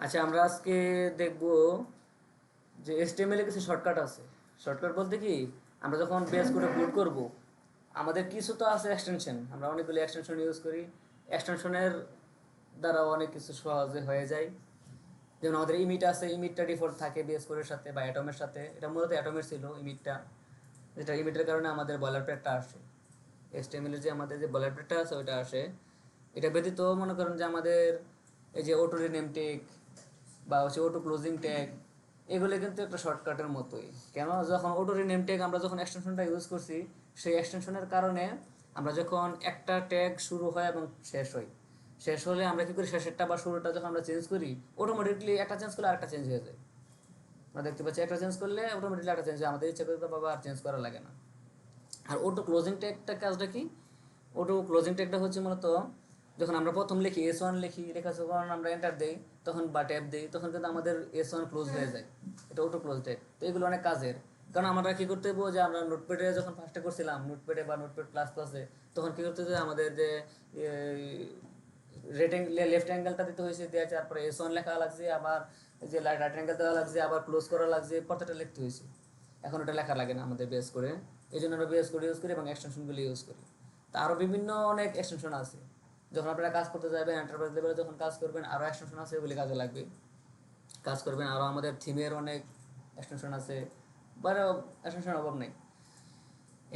আচ্ছা, আমরা আজকে দেখব যে HTML এ কিছু শর্টকাট আছে। শর্টকাট বলতে কি, আমরা যখন বেস করে বুট করব, আমাদের কিছু তো আছে এক্সটেনশন, আমরা অনেকগুলো এক্সটেনশন ইউজ করি। এক্সটেনশনের দ্বারা অনেক কিছু সহজে হয়ে যায়। যেমন আমাদের ইমিট আছে, ইমিটটা ডিফল্ট থাকে বেস কোডের সাথে বা অ্যাটমের সাথে। এটা মূলত অ্যাটমের ছিল ইমিটটা, যেটা ইমিটের কারণে আমাদের বয়লার প্লেটটা আসে। HTML এর যে আমাদের যে বয়লার প্লেটটা আছে ওইটা আসে। এটা ব্যতীত মনে করেন যে আমাদের এই যে অটো রিনেম টেক বা হচ্ছে অটো ক্লোজিং ট্যাগ, এগুলো কিন্তু একটা শর্টকাটের মতোই। কেন, যখন অটো রিনেম ট্যাগ আমরা যখন এক্সটেনশনটা ইউজ করছি, সেই এক্সটেনশনের কারণে আমরা যখন একটা ট্যাগ শুরু হয় এবং শেষ হয়, শেষ হলে আমরা কি করি, শেষেরটা বা শুরুটা যখন আমরা চেঞ্জ করি, অটোমেটিকলি একটা চেঞ্জ করলে আরেকটা চেঞ্জ হয়ে যায়। আমরা দেখতে পাচ্ছি একটা চেঞ্জ করলে অটোমেটিকলি একটা চেঞ্জ হয়, আমাদের ইচ্ছা করতে বাবা আর চেঞ্জ করা লাগে না। আর অটো ক্লোজিং ট্যাগটা কাজটা কি, অটো ক্লোজিং ট্যাগটা হচ্ছে মূলত যখন আমরা প্রথম লিখি S1 লিখি, লেখা যখন আমরা এন্টার দেই তখন বা ট্যাব দিই, তখন কিন্তু আমাদের S1 ক্লোজ হয়ে যায়। এটা অটো ক্লোজ ট্যাগ। তো এগুলো অনেক কাজের। কারণ আমরা কি করতে হবো, যে আমরা নোটপ্যাডে যখন ফার্স্টে করছিলাম, নোটপ্যাডে বা নোটপ্যাড প্লাস প্লাসে, তখন কি করতে হবে, আমাদের যে লেফট অ্যাঙ্গেলটা দিতে হয়েছে, দিয়ে তারপরে S1 লেখা লাগছে, আবার যে রাইট অ্যাঙ্গেল দেওয়া লাগছে, আবার ক্লোজ করা লাগছে, প্রত্যেকটা লিখতে হয়েছে। এখন ওটা লেখা লাগে না আমাদের বেস করে। এই জন্য আমরা বেস করে ইউজ করি এবং এক্সটেনশনগুলো ইউজ করি। তা আরও বিভিন্ন অনেক এক্সটেনশন আছে। যখন আপনারা কাজ করতে যাবেন, এন্টারপ্রাইজ লেভেলে যখন কাজ করবেন, আরও এক্সটেনশন আছে, এগুলি কাজে লাগবে। কাজ করবেন আরও আমাদের থিমের অনেক এক্সটেনশন আছে, বা এক্সটেনশন অভাব নেই।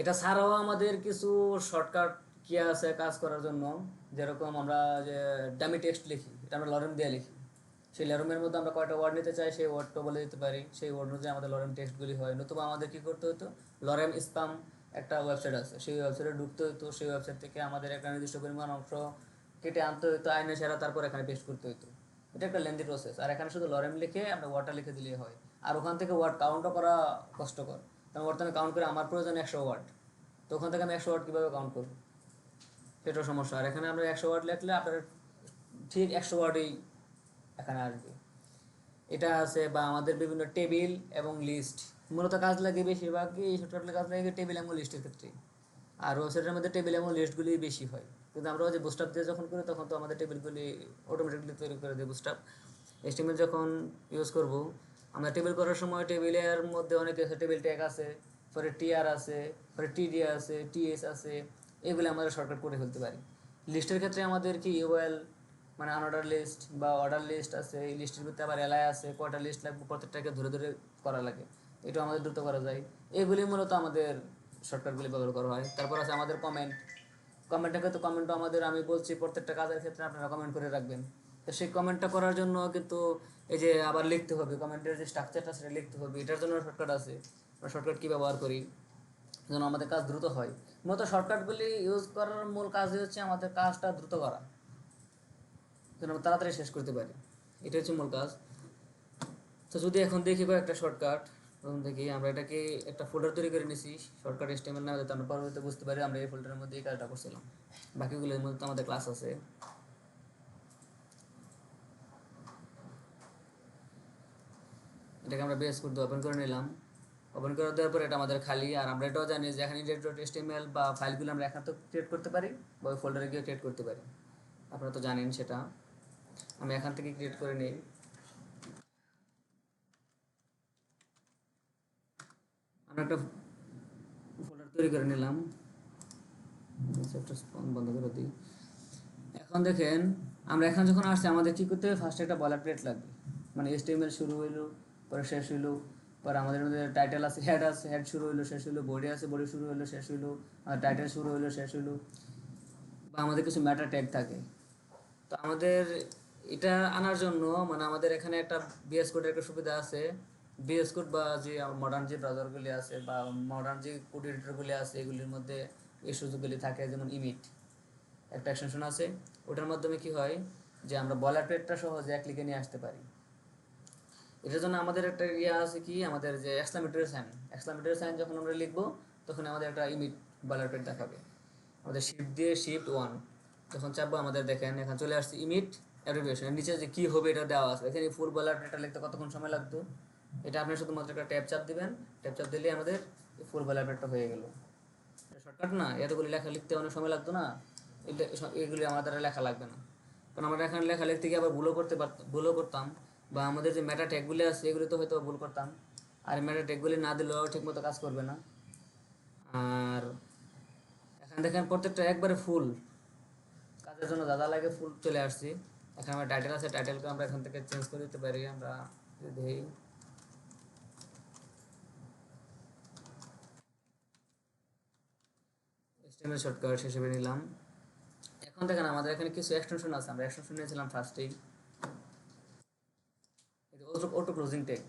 এটা ছাড়াও আমাদের কিছু শর্টকাট কি আছে কাজ করার জন্য। যেরকম আমরা যে ডামি টেক্সট লিখি, এটা আমরা লরেম দিয়ে লিখি। সেই লরেমের মধ্যে আমরা কয়টা ওয়ার্ড নিতে চাই, সেই ওয়ার্ডটা বলে দিতে পারি, সেই ওয়ার্ড অনুযায়ী আমাদের লরেম টেক্সটগুলি হয়। নতুবা আমাদের কী করতে হতো, লরেম স্পাম একটা ওয়েবসাইট আছে, সেই ওয়েবসাইটে ঢুকতে হতো, সেই ওয়েবসাইট থেকে আমাদের একটা নির্দিষ্ট পরিমাণ অংশ কেটে আনতে হতো, আইনে সেরা, তারপর এখানে পেস্ট করতে হতো। এটা একটা লেন্দি প্রসেস। আর এখানে শুধু লরেম লিখে আমরা ওয়ার্ডটা লিখে দিলেই হয়। আর ওখান থেকে ওয়ার্ড কাউন্টও করা কষ্টকর, কারণ ওয়ার্ড আমি কাউন্ট করে আমার প্রয়োজন 100 ওয়ার্ড, তো ওখান থেকে আমি 100 ওয়ার্ড কীভাবে কাউন্ট করবো, সেটাও সমস্যা। আর এখানে আমরা 100 ওয়ার্ড লিখলে আপনার ঠিক 100 ওয়ার্ডেই এখানে আসবে। এটা আছে। বা আমাদের বিভিন্ন টেবিল এবং লিস্ট মূলত কাজ লাগে বেশিরভাগই, এই শর্টকাটে কাজ লাগে টেবিল এবং লিস্টের ক্ষেত্রে। আর ওয়েবসাইটের মধ্যে টেবিল এবং লিস্টগুলি বেশি হয়, কিন্তু আমরা যে বুস্টআপ দিয়ে যখন করি তখন তো আমাদের টেবিলগুলি অটোমেটিকলি তৈরি করে দেয় বুস্টআপ। HTML যখন ইউজ করব, আমরা টেবিল করার সময় টেবিলের মধ্যে অনেক কিছু টেবিল ট্যাগ আছে, পরে TR আছে, পরে TD আছে, TS আছে, এগুলো আমাদের শর্টকাট করে ফেলতে পারি। লিস্টের ক্ষেত্রে আমাদের কি UL মানে আনঅর্ডার লিস্ট বা অর্ডার লিস্ট আছে, এই লিস্টের ভিতরে আবার এলআই আছে, কয়টা লিস্ট লাগবে প্রত্যেকটাকে ধরে ধরে করা লাগে, এটা আমাদের দ্রুত করা যায়। এগুলি মূলত আমাদের শর্টকাটগুলি ব্যবহার করা হয়। তারপর আছে আমাদের কমেন্ট। কমেন্টের ক্ষেত্রে কমেন্টও আমাদের, আমি বলছি প্রত্যেকটা কাজের ক্ষেত্রে আপনারা কমেন্ট করে রাখবেন। তো সেই কমেন্টটা করার জন্য কিন্তু এই যে আবার লিখতে হবে, কমেন্টের যে স্ট্রাকচারটা সেটা লিখতে হবে, এটার জন্য শর্টকাট আছে। আমরা শর্টকাট কী ব্যবহার করি যেন আমাদের কাজ দ্রুত হয়। মূলত শর্টকাটগুলি ইউজ করার মূল কাজই হচ্ছে আমাদের কাজটা দ্রুত করা, যেন আমরা তাড়াতাড়ি শেষ করতে পারি, এটা হচ্ছে মূল কাজ। তো যদি এখন দেখি কয়েকটা শর্টকাট, প্রথম থেকে আমরা এটাকে একটা ফোল্ডার তৈরি করে নিছি শর্টকাট HTML নামে, যাতে আমরা পরবর্তীতে বুঝতে পারি আমরা এই ফোল্ডারের মধ্যে এই কাজটা করছিলাম। বাকিগুলোর মধ্যে তো আমাদের ক্লাস আছে। এটাকে আমরা বেস কোড ওপেন করে নিলাম। ওপেন করে দেওয়ার পর এটা আমাদের খালি। আর আমরা এটাও জানি যে এখানে index.html বা ফাইলগুলো আমরা এখানে তো ক্রিয়েট করতে পারি বা ওই ফোল্ডারে গিয়ে ক্রিয়েট করতে পারি, আপনারা তো জানেন সেটা। আমি এখান থেকে ক্রিয়েট করে নিই। আমরা একটা ফোল্ডার তৈরি করে নিলাম, বন্ধ করে দিই। এখন দেখেন, আমরা এখন যখন আসছি আমাদের কী করতে হবে, ফার্স্টে একটা বলার প্লেট লাগবে। মানে HTML শুরু হইলো, পরে শেষ হইলো, পরে আমাদের মধ্যে টাইটেল আছে, হেড আছে, হেড শুরু হইলো শেষ হইলো, বডি আছে, বডি শুরু হইলো শেষ হইলো, আর টাইটেল শুরু হইলো শেষ হইলো, বা আমাদের কিছু ম্যাটার ট্যাগ থাকে। তো আমাদের এটা আনার জন্য মানে আমাদের এখানে একটা বিএস কোডের একটা সুবিধা আছে। বিএস কোড বা যে মডার্ন যে ব্রাউজারগুলি আছে বা মডার্ন যে কোড এডিটরগুলি আছে, এগুলির মধ্যে এই সুযোগগুলি থাকে। যেমন ইমিট একটা এক্সটেনশন আছে, ওটার মাধ্যমে কি হয় যে আমরা বলার প্লেটটা সহজে এক ক্লিকে নিয়ে আসতে পারি। এটার জন্য আমাদের একটা ইয়ে আছে কি, আমাদের যে এক্সক্লামেটরি সাইন যখন আমরা লিখবো তখন আমাদের একটা ইমিট বলার প্লেট দেখাবে। আমাদের শিফট দিয়ে শিফট 1 যখন চাপবো, আমাদের দেখেন এখানে চলে আসছে ইমিট অ্যাব্রিভিয়েশন। নিচে যে কী হবে এটা দেওয়া আছে, এখানে ফুল বলার প্লেটটা লিখতে কতক্ষণ সময় লাগতো, এটা আপনি শুধুমাত্র একটা ট্যাব চাপ দিবেন, ট্যাব চাপ দিলেই আমাদের ফুল বলার প্লেটটা হয়ে গেল। শর্টকাট না, এতগুলি লেখা লিখতে অনেক সময় লাগতো না, এগুলি আমার দ্বারা লেখা লাগবে না। কারণ আমরা এখানে লেখা লিখতে গিয়ে আবার ভুলও করতাম। বা আমাদের যে মেটা ট্যাগগুলি আছে এগুলি তো হয়তো ভুল করতাম, আর মেটা ট্যাগগুলি না দিলেও ঠিকমতো কাজ করবে না। আর এখানে দেখেন প্রত্যেকটা একবারে ফুল, কাজের জন্য যা যা লাগে ফুল চলে আসছি। এখানে আমার টাইটেল আছে, টাইটেলকে আমরা এখান থেকে চেঞ্জ করে দিতে পারি। আমরা যদি HTML শর্টকাট হিসেবে নিলাম। এখন দেখেন আমাদের এখানে কিছু এক্সটেনশন আছে, আমরা এক্সটেনশন নিয়েছিলাম ফার্স্টেই, auto closing tag.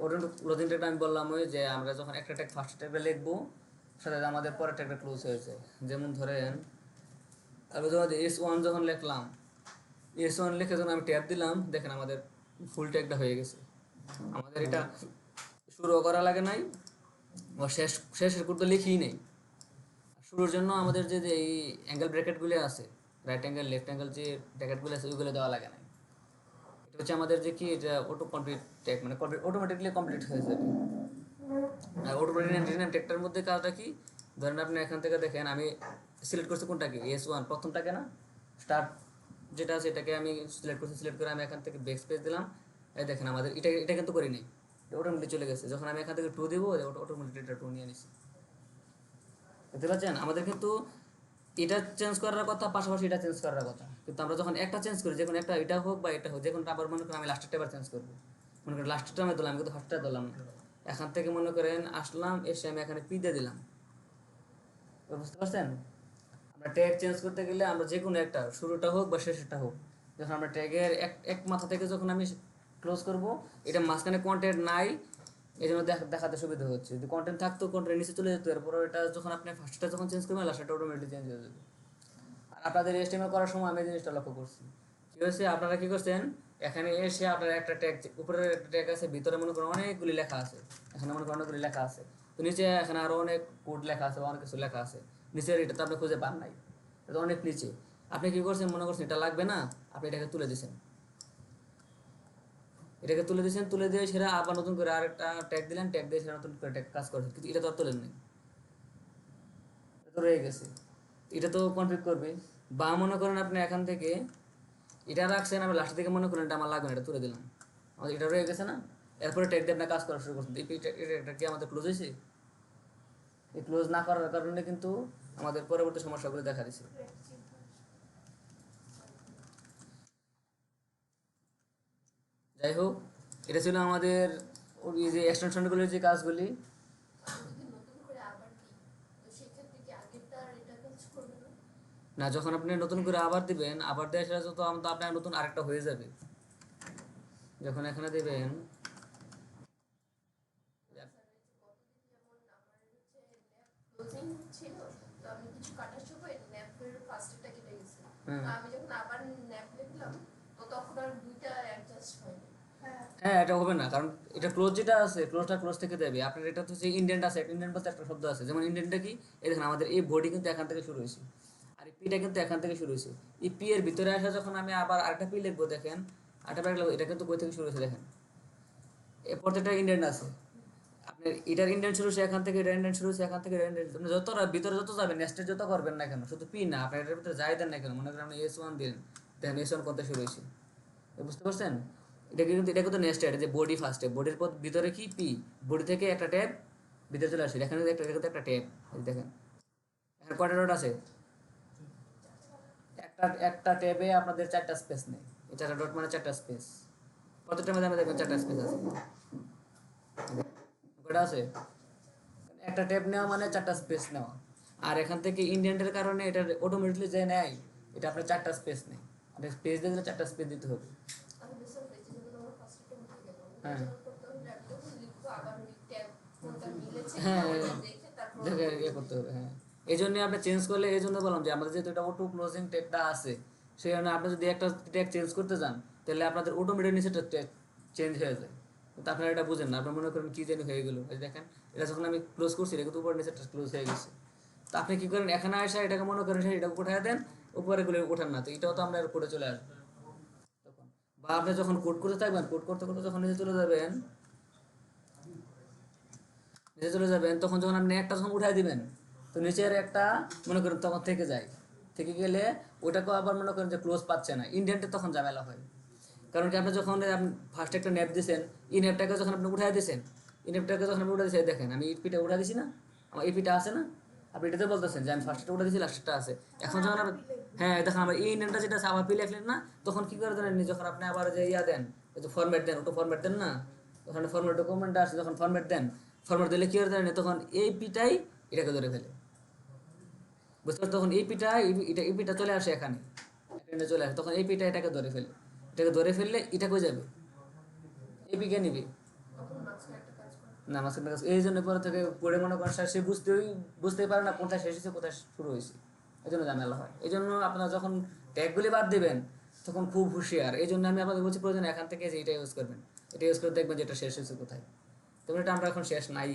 Auto closing ট্যাগটা আমি বললাম ওই যে আমরা যখন একটা ট্যাগ ফার্স্ট ট্যাগে লিখবো সাথে আমাদের পরের ট্যাগটা ক্লোজ হয়েছে। যেমন ধরেন আমি যখন S1 যখন লিখলাম, S1 লিখে যখন আমি ট্যাব দিলাম, দেখেন আমাদের ফুল ট্যাগটা হয়ে গেছে। আমাদের এটা শুরু করা লাগে নাই, বা শেষের কোড তো লিখিই নেই। শুরুর জন্য আমাদের যে যে এই অ্যাঙ্গেল ব্র্যাকেটগুলো আছে, রাইট অ্যাঙ্গেল লেফট অ্যাঙ্গেল যে ব্র্যাকেটগুলো আছে ওইগুলো দেওয়া লাগে না। এটা হচ্ছে আমাদের যে কি, এটা অটো কমপ্লিট ট্যাগ, মানে অটোমেটিকলি কমপ্লিট হয়ে যাবে। আর অটো রিনেম ট্যাগটার মধ্যে কাজটা কি, ধরেন আপনি এখান থেকে দেখেন আমি সিলেক্ট করছি কোনটা কি, S1 প্রথমটাকে না, স্টার্ট যেটা আছে এটাকে আমি সিলেক্ট করছি। সিলেক্ট করে আমি এখান থেকে ব্যাক স্পেস দিলাম। এই দেখেন আমাদের এটা এটা কিন্তু করি নাই, অটোমেটিক চলে গেছে। যখন আমি এখান থেকে 2 দিব, অটোমেটিক এটা 2 নিয়ে নিছি। বুঝতে পারছেন? আমাদের কিন্তু এটা চেঞ্জ করার কথা, পাশাপাশি এটা চেঞ্জ করার কথা। কিন্তু আমরা যখন একটা চেঞ্জ করি, যে কোনো একটা, এটা হোক বা এটা হোক, যে কোনোটা, আবার মনে করেন আমি লাস্টেরটা আবার চেঞ্জ করবো, মনে করেন লাস্টেরটা আমি দিলাম, কিন্তু ফার্স্টটা দিলাম না। এখান থেকে মনে করেন আসলাম, এসে আমি এখানে পি দিয়ে দিলাম। বুঝতে পারছেন? আমরা ট্যাগ চেঞ্জ করতে গেলে আমরা যে কোনো একটা, শুরুটা হোক বা শেষেরটা হোক, যখন আমরা ট্যাগের এক এক মাথা থেকে যখন আমি ক্লোজ করব, এটা মাঝখানে কন্টেন্ট নাই, এই জন্য দেখাতে সুবিধা হচ্ছে। যদি কন্টেন্ট থাকতো, কন্টেন্ট নিচে চলে যেত, এরপর এটা যখন আপনি ফার্স্টটা যখন চেঞ্জ করবেন, লাস্টটা অটোমেটিক চেঞ্জ হয়ে যাবে। আর আপনাদের HTML করার সময় আমি এই জিনিসটা লক্ষ্য করছি, কি হয়েছে, আপনারা কি করছেন, এখানে এসে আপনার একটা ট্যাগ, উপরে একটা ট্যাগ আছে, ভিতরে মনে করেন অনেকগুলি লেখা আছে, এখানে মনে করেন অনেকগুলি লেখা আছে, তো নিচে এখানে আরও অনেক কোড লেখা আছে বা অনেক কিছু লেখা আছে, নিচের এটা তো আপনি খুঁজে পান নাই, এটা অনেক নিচে। আপনি কি করছেন, মনে করছেন এটা লাগবে না, আপনি এটাকে তুলে দিয়েছেন, এটাকে তুলে দিয়েছেন, তুলে দিয়ে সেটা আবার নতুন করে আরেকটা ট্যাগ দিলেন, ট্যাগ দিয়ে সেটা নতুন করে ট্যাগ কাজ করছেন, কিন্তু এটা তো আর তোলেন নাই, এটা তো রয়ে গেছে। এটা তো কনফিগ করবে। বা মনে করেন আপনি এখান থেকে এটা রাখছেন, আমি লাস্টের দিকে মনে করেন এটা আমার লাগবে না, এটা তুলে দিলাম, আমাদের এটা রয়ে গেছে না, এরপরে ট্যাগ দিয়ে আপনার কাজ করা শুরু করছেন। এটা কি আমাদের ক্লোজ হয়েছে? এই ক্লোজ না করার কারণে কিন্তু আমাদের পরবর্তী সমস্যাগুলো দেখা দিচ্ছে। যাই হোক, এটা ছিল আমাদের ওই যে এক্সটেনশনগুলির যে কাজগুলি। না, যখন আপনি নতুন করে আবার দিবেন, আবার দেওয়া সেটা তো আপনার নতুন আরেকটা হয়ে যাবে। যখন এখানে দেবেন, হ্যাঁ এটা হবে না, কারণ এটা ক্লোজ যেটা আছে, ক্লোজ থেকে দেবে আপনার। এটা তো যে ইন্ডেন্ট আছে, ইন্ডেন্ট বলতে একটা শব্দ আছে, যেমন ইন্ডেন্টটা কি, এই দেখেন আমাদের এই বডি কিন্তু এখান থেকে শুরু হয়েছে, আর এই পিটা কিন্তু এখান থেকে শুরু হয়েছে। এই পি এর ভিতরে আসা যখন আমি আবার আরেকটা পি লিখবো, দেখেন আরেকটা পি লিখবো, এটা কিন্তু কই থেকে শুরু হয়েছে দেখেন, এই প্রত্যেকটা ইন্ডেন্ট আছে। আপনার এটার ইন্ডেন্ট শুরু হচ্ছে এখান থেকে, এটার ইন্ডেন্ট শুরু হচ্ছে এখান থেকে, এটার ইন্ডেন্ট, আপনি যতটা ভিতরে যত যাবেন, নেক্সটে যত করবেন না কেন, শুধু পি না, আপনার এটার ভিতরে যাই দেন না কেন, মনে করেন আপনি S1 দিন, দেখেন S1 করতে শুরু হয়েছে। বুঝতে পারছেন? এটা কিন্তু নেক্সট, এটা যে বডি ফার্স্টে, বডির পর ভিতরে কি পি, বডি থেকে একটা ট্যাব ভিতরে চলে আসে, এখানে একটা ট্যাব, এই দেখেন এখানে কয়টা ডট আছে, একটা একটা ট্যাবে আপনাদের 4টা স্পেস নেই, এই 4টা ডট মানে 4টা স্পেস, প্রত্যেকটার মধ্যে আমরা দেখবেন 4টা স্পেস আছে, কয়টা আছে, একটা ট্যাব নেওয়া মানে 4টা স্পেস নেওয়া। আর এখান থেকে ইন্ডেন্টের কারণে এটা অটোমেটিকলি যে নেয়, এটা আপনার 4টা স্পেস নেই, আপনার স্পেস দিয়ে দিলে 4টা স্পেস দিতে হবে। হ্যাঁ হ্যাঁ, দেখে ইয়ে করতে হবে। হ্যাঁ, এই জন্য আপনি চেঞ্জ করলে, এই জন্য বললাম যে আমাদের যেহেতু এটা অটো ক্লোজিং ট্যাগটা আছে, সেই কারণে আপনি যদি একটা ট্যাগ চেঞ্জ করতে যান, তাহলে আপনাদের অটোমেটিক নিচেটা ট্যাগ চেঞ্জ হয়ে যায়। তো আপনারা এটা বুঝেন না, আপনার মনে করেন কি জানি হয়ে গেল, এই দেখেন এটা যখন আমি ক্লোজ করছি, এটা কিন্তু উপর নিচেটা ক্লোজ হয়ে গেছে। তো আপনি কি করেন, এখানে আসা এটাকে মনে করেন এটা উঠায় দেন, উপরে গুলো উঠান না, তো এটাও তো আমরা কোডে চলে আসবে তখন। বা আপনি যখন কোড করতে থাকবেন, কোড করতে করতে যখন নিচে চলে যাবেন, নিচে চলে যাবেন, তখন যখন আপনি একটা যখন উঠাই দিবেন, তো নিচের একটা মনে করেন তখন থেকে যায়, থেকে গেলে ওটাকেও আবার মনে করেন যে ক্লোজ পাচ্ছে না, ইন্ডেন্টে তখন ঝামেলা হয়। কারণ কি আপনি যখন ফার্স্ট একটা ন্যাপ দিয়েছেন, এই ন্যাপটাকে যখন আপনি উঠাই দিয়েছেন, এই ন্যাপটাকে যখন আপনি উঠে দিয়েছেন, দেখেন আমি ইপিটা উঠা দিছি না, আমার ইপিটা আছে না, আপনি এটাতে বলতেছেন যে আমি ফার্স্টটা উঠে দিয়েছি, লাস্টটা আছে। এখন যখন আপনি, হ্যাঁ দেখেন আমার এই ন্যাপটা যেটা আছে আবার পি লেখলেন না, তখন কি করে জানেন, যখন আপনি আবার যে ইয়া দেন, এই যে ফরম্যাট দেন, ওটা ফরম্যাট দেন না, ওখানে ফরম্যাট ডকুমেন্টটা আসে, যখন ফরম্যাট দেন, ফরম্যাট দিলে কি করে জানেন, তখন এই পিটাই এটাকে ধরে ফেলে, বুঝতে পারছো, তখন এই পিটা এটা এই পিটা চলে আসে এখানে, এখানে চলে আসে, তখন এই পিটা এটাকে ধরে ফেলে, এটাকে ধরে ফেললে এটা কই যাবে, এই পিকে নিবে না, মাঝখানে কাজ, এই জন্য পরে থেকে পড়ে মনে করেন সে বুঝতেই পারে না কোথায় শেষ হয়েছে কোথায় শুরু হয়েছে, এই জন্য ঝামেলা হয়। এই জন্য আপনারা যখন ট্যাগগুলি বাদ দিবেন তখন খুব হুঁশিয়ার। এই জন্য আমি আপনাদের বলছি প্রয়োজন এখান থেকে যে এটা ইউজ করবেন, এটা ইউজ করে দেখবেন যে এটা শেষ হয়েছে কোথায়। তবে এটা আমরা এখন শেষ নাই,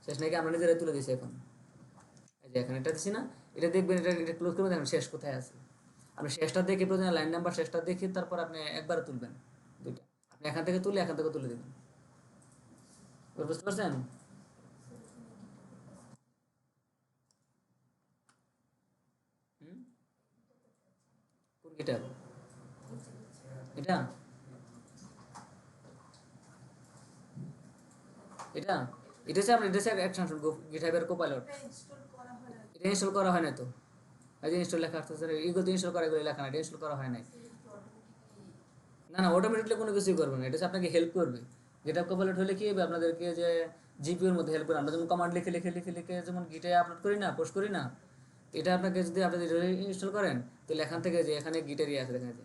শেষ নাই কি আমরা নিজেরাই তুলে দিছি এখন, এই যে এখানে এটা দিছি না, এটা দেখবেন, এটা ক্লোজ করবেন, দেখেন শেষ কোথায় আছে। আপনি শেষটা দেখে প্রয়োজন লাইন নাম্বার শেষটা দেখে তারপর আপনি একবারে তুলবেন দুইটা, আপনি এখান থেকে তুলে এখান থেকে তুলে দেবেন, বুঝতে পারছেন? হুম? কোন গিটার? এটা এটা এটা হচ্ছে আপনার, এটা হচ্ছে এক্সটেনশন গিটহাবের কোপাইলট, এটা ইনস্টল করা হয় না তো, এই যে ইনস্টল লেখা আসতেছে, এগুলো তো ইনস্টল করা, এগুলো লেখা না, এটা ইনস্টল করা হয় নাই। না না, অটোমেটিকলি কোনো কিছুই করবে না, এটা হচ্ছে আপনাকে হেল্প করবে। গিটহাব কোপাইলট হলে কি হবে, আপনাদেরকে যে জিপিওর মধ্যে হেল্প করে, আমরা যেমন কমান্ড লিখে লিখে লিখে লিখে যেমন গিটে আপলোড করি না, পোস্ট করি না, এটা আপনাকে যদি আপনি ইনস্টল করেন, তাহলে এখান থেকে যে এখানে গিটারই আছে, দেখেন যে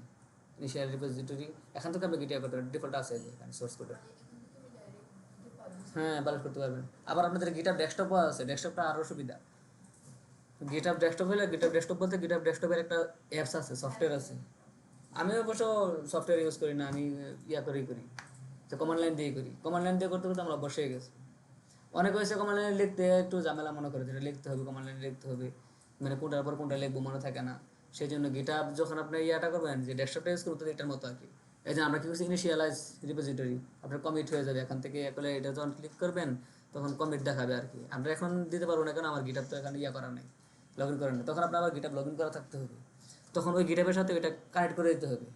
ইনিশিয়াল রিপোজিটরি, এখান থেকে আপনি গিটার করতে পারেন, ডিফল্ট আছে যে এখানে সোর্স কোডে, হ্যাঁ পাবলিশ করতে পারবেন। আবার আপনাদের গিটার ডেস্কটপও আছে, ডেস্কটপটা আরও সুবিধা। গিটহাব ডেস্কটপ হলে, গিটহাব ডেস্কটপ বলতে গিটহাব ডেস্কটপের একটা অ্যাপস আছে, সফটওয়্যার আছে। আমি অবশ্য সফটওয়্যার ইউজ করি না, আমি ইয়া করেই করি, তো কমান্ড লাইন দিয়েই করি, কমান্ড লাইন দিয়ে করতে করতে আমরা বসে গেছি। অনেক হয়েছে কমান্ড লাইনে লিখতে একটু ঝামেলা মনে করে, যেটা লিখতে হবে কমান্ড লাইনে লিখতে হবে, মানে কোনটার পর কোনটা লিখবো মনে থাকে না। সেই জন্য গিটহাব যখন আপনি ইয়াটা করবেন, যে ডেস্কটপটা ইউজ করতে এটার মতো আর কি। এই যে আমরা কি করছি, ইনিশিয়ালাইজ রিপোজিটরি, আপনার কমিট হয়ে যাবে এখান থেকে, একলে এটা যখন ক্লিক করবেন তখন কমিট দেখাবে আর কি। আমরা এখন দিতে পারবো না, কারণ আমার গিটহাব তো এখানে ইয়া করা নেই, লগ ইন করা নেই, তখন আপনার আবার গিটহাব লগ ইন করা থাকতে হবে, তখন ওই গিটহাবের সাথে ওইটা কানেক্ট করে দিতে হবে।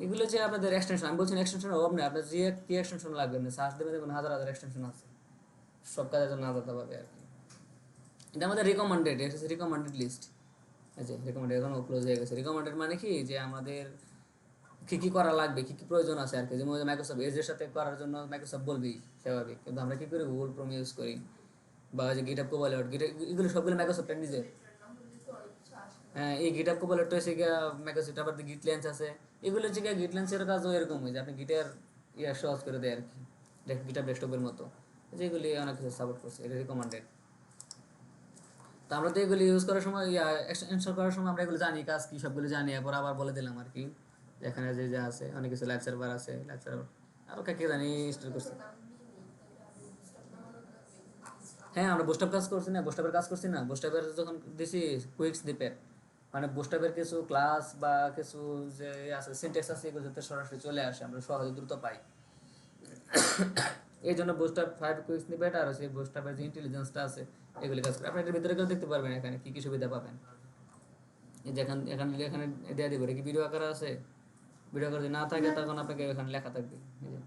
এগুলো যে আপনাদের এক্সটেনশন, আমি বলছি এক্সটেনশন অভাব নেই, আপনার যে কি এক্সটেনশন লাগবে না, সার্চ দেবেন দেখুন হাজার হাজার এক্সটেনশন আছে, সব কাজের জন্য আলাদা পাবে আর কি। এটা আমাদের রিকমেন্ডেড, এটা হচ্ছে রিকমেন্ডেড লিস্ট, আচ্ছা রিকমেন্ডেড এখন ক্লোজ হয়ে গেছে। রিকমেন্ডেড মানে কি, যে আমাদের কী কী করা লাগবে, কী কী প্রয়োজন আছে আর কি, যেমন মাইক্রোসফট এজের সাথে করার জন্য মাইক্রোসফট বলবেই স্বাভাবিক, কিন্তু আমরা কী করি গুগল ক্রোম ইউজ করি, বা যে গিটহাব কোপাইলট, এগুলো সবগুলো মাইক্রোসফটের নিজের। হ্যাঁ, এই গিটহাব কোপাইলটটা হচ্ছে গিয়া মাইক্রোসফট, আবার গিট লেন্স আছে, এগুলো হচ্ছে গিয়া গিট লেন্সের কাজও এরকম হয় যে আপনি গিটার ইয়া সহজ করে দেয় আর কি, গিটহাব ডেস্কটপের মতো, যেগুলি অনেক কিছু সাপোর্ট করছে, এটা রিকমেন্ডেড। তো আমরা তো এগুলি ইউজ করার সময়, ইনস্টল করার সময় আমরা এগুলো জানি কাজ কি, সবগুলো জানি, এরপর আবার বলে দিলাম আর কি, এখানে যে যা আছে অনেক কিছু, লাইভ সার্ভার আছে, লাইভ সার্ভার আরও কে কে জানি ইনস্টল করছি। হ্যাঁ আমরা বুস্টাপ কাজ করছি না, বুস্টাপের কাজ করছি না, বুস্টাপের যখন দিছি কুইক্স দিপে, মানে বুস্টাপের কিছু ক্লাস বা কিছু যে আছে সিনট্যাক্স আছে, এগুলো যাতে সরাসরি চলে আসে, আমরা সহজে দ্রুত পাই, এই জন্য বুস্টাপ 5 কুইক স্নিপেট আর সেই বুস্টাপের যে ইন্টেলিজেন্সটা আছে এগুলি কাজ করে। আপনি এটার ভিতরে গেলে দেখতে পারবেন এখানে কী কী সুবিধা পাবেন। এই যে এখানে এখানে এখানে দেওয়া দিব, এটা কি ভিডিও আকারে আছে, ভিডিও আকারে যদি না থাকে তখন আপনাকে এখানে লেখা থাকবে, এই যে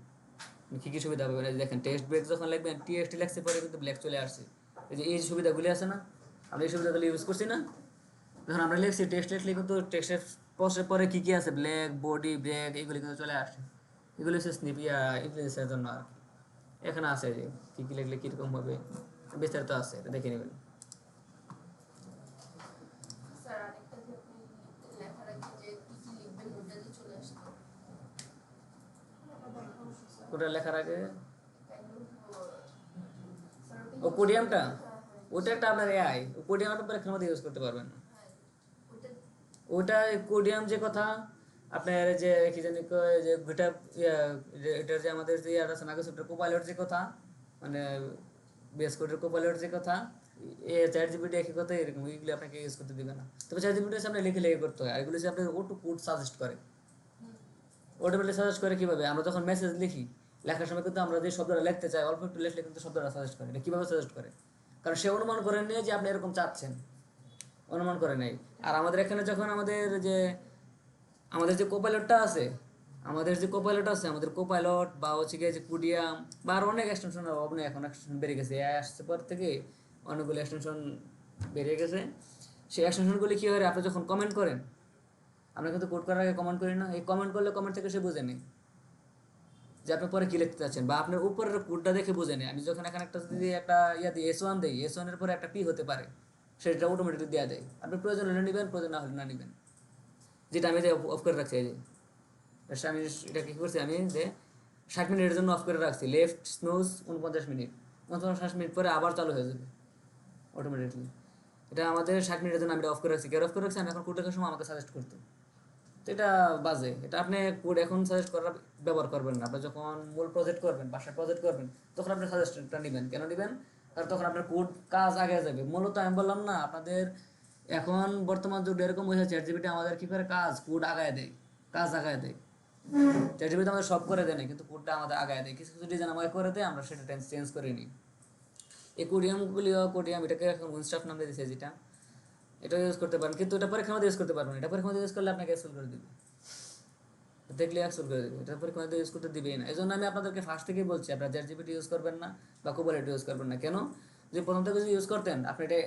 কী কী সুবিধা পাবেন। এই যে দেখেন টেক্সট ব্রেক যখন লিখবেন, টিএক্সটি লেখছে পরে কিন্তু ব্ল্যাক চলে আসছে, এই যে এই সুবিধাগুলি আছে না, আমরা এই সুবিধাগুলি ইউজ করছি না, যখন আমরা লিখছি টেক্সট লিখলে কিন্তু টেক্সটের পোস্টের পরে কী কী আছে, ব্ল্যাক বডি ব্রেক এগুলি কিন্তু চলে আসে, এগুলি হচ্ছে স্নিপ ইন্টেলিজেন্সের জন্য আর কি। এখানে আছে যে কী কী লিখলে কীরকম হবে, বিস্তারিত আছে, এটা দেখে নেবেন। ওটা লেখার আগে ও পোডিয়ামটা, ওটা একটা আপনার এআই, পোডিয়ামটা পরীক্ষার মধ্যে ইউজ করতে পারবেন না। ওটা কোডিয়াম যে কথা আপনার, যে কি জানি কয়, যে গোটা এটার যে আমাদের যে ইয়ার আছে মাইক্রোসফটের কোপাইলট যে কথা, মানে বেস কোডের কোপাইলট যে কথা, এ চ্যাট জিপিটি একই কথা, এরকম এগুলো আপনাকে ইউজ করতে দিবে না। তবে চ্যাট জিপিটি সামনে লিখে লিখে করতে হয়, আর এগুলো হচ্ছে আপনার ওটু কোড সাজেস্ট করে, অটোমেটিক সাজেস্ট করে কীভাবে, আমরা যখন মেসেজ লিখি, লেখার সময় কিন্তু আমরা যে শব্দটা লিখতে চাই অল্প একটু লিখলে কিন্তু শব্দটা সাজেস্ট করে, এটা কীভাবে সাজেস্ট করে, কারণ সে অনুমান করে নিয়ে যে আপনি এরকম চাচ্ছেন, অনুমান করে নেই। আর আমাদের এখানে যখন আমাদের যে আমাদের যে কোপাইলটটা আছে, আমাদের কোপাইলট বা হচ্ছে গিয়ে যে কুডিয়াম বা আরো অনেক এক্সটেনশন অভাব নেই, এখন এক্সটেনশন বেড়ে গেছে, এআই আসছে পর থেকে অনেকগুলো এক্সটেনশন বেড়ে গেছে। সেই এক্সটেনশনগুলি কী হয়, আপনি যখন কমেন্ট করেন, আমরা কিন্তু কোড করার আগে কমেন্ট করি না, এই কমেন্ট করলে কমেন্ট থেকে সে বুঝে নেই যে আপনি পরে কী লিখতে চাচ্ছেন, বা আপনার উপরের কোডটা দেখে বুঝে নেই। আমি যখন এখানে একটা যদি একটা ইয়া দিই S1 দিই, S1 এর পরে একটা পি হতে পারে, সেটা অটোমেটিকলি দেওয়া দেয়। আপনি প্রয়োজন হলে নেবেন, প্রয়োজন না হলে না নেবেন। যেটা আমি অফ করে রাখছি, এই যে আমি এটা কী করছি, আমি যে 60 মিনিটের জন্য অফ করে রাখছি, লেফট স্নোজ 49 মিনিট, 49 মিনিট পরে আবার চালু হয়ে যাবে অটোমেটিকলি। এটা আমাদের 60 মিনিটের জন্য আমি অফ করে রাখছি। কেন অফ করে রাখছি, আমি এখন কোড লেখার সময় আমাকে সাজেস্ট করতো। তো এটা বাজে, এটা আপনি কোড এখন সাজেস্ট করার ব্যবহার করবেন না। আপনি যখন মূল প্রজেক্ট করবেন, বাসায় প্রজেক্ট করবেন, তখন আপনি সাজেস্টটা নেবেন। কেন নেবেন? কারণ তখন আপনার কোড কাজ আগে যাবে। মূলত আমি বললাম না আপনাদের, এখন বর্তমান যুগ এরকম হয়েছে, চ্যাটজিপিটি আমাদের কি করে, কাজ কোড আগায় দেয়, কাজ আগায় দেয়। চ্যাটজিপিটি আমাদের সব করে দেয় না, কিন্তু কোডটা আমাদের আগায় দেয়। কিছু কিছু ডিজাইন আমাকে করে দেয়, আমরা সেটা চেঞ্জ করে নিই। এই কোডিয়াম এটাকে এখন উইনস্টাফ নাম দিয়ে দিয়েছে, যেটা এটা ইউজ করতে পারেন, কিন্তু এটা পরীক্ষার মধ্যে ইউজ করতে পারবেন। এটা পরীক্ষার মধ্যে ইউজ করলে আপনাকে এক্সেল করে দিবে, দেখলে অ্যাকসেপ্ট করে দেবে। এটা পরীক্ষা ইউজ করতে দিবেই না। এই জন্য আমি আপনাদেরকে ফার্স্ট থেকেই বলছি, আপনারা চ্যাটজিপিটি ইউজ করবেন না বা কোপাইলট ইউজ করবেন না। কেন? যে প্রথম থেকে যদি ইউজ করতেন, আপনি এটা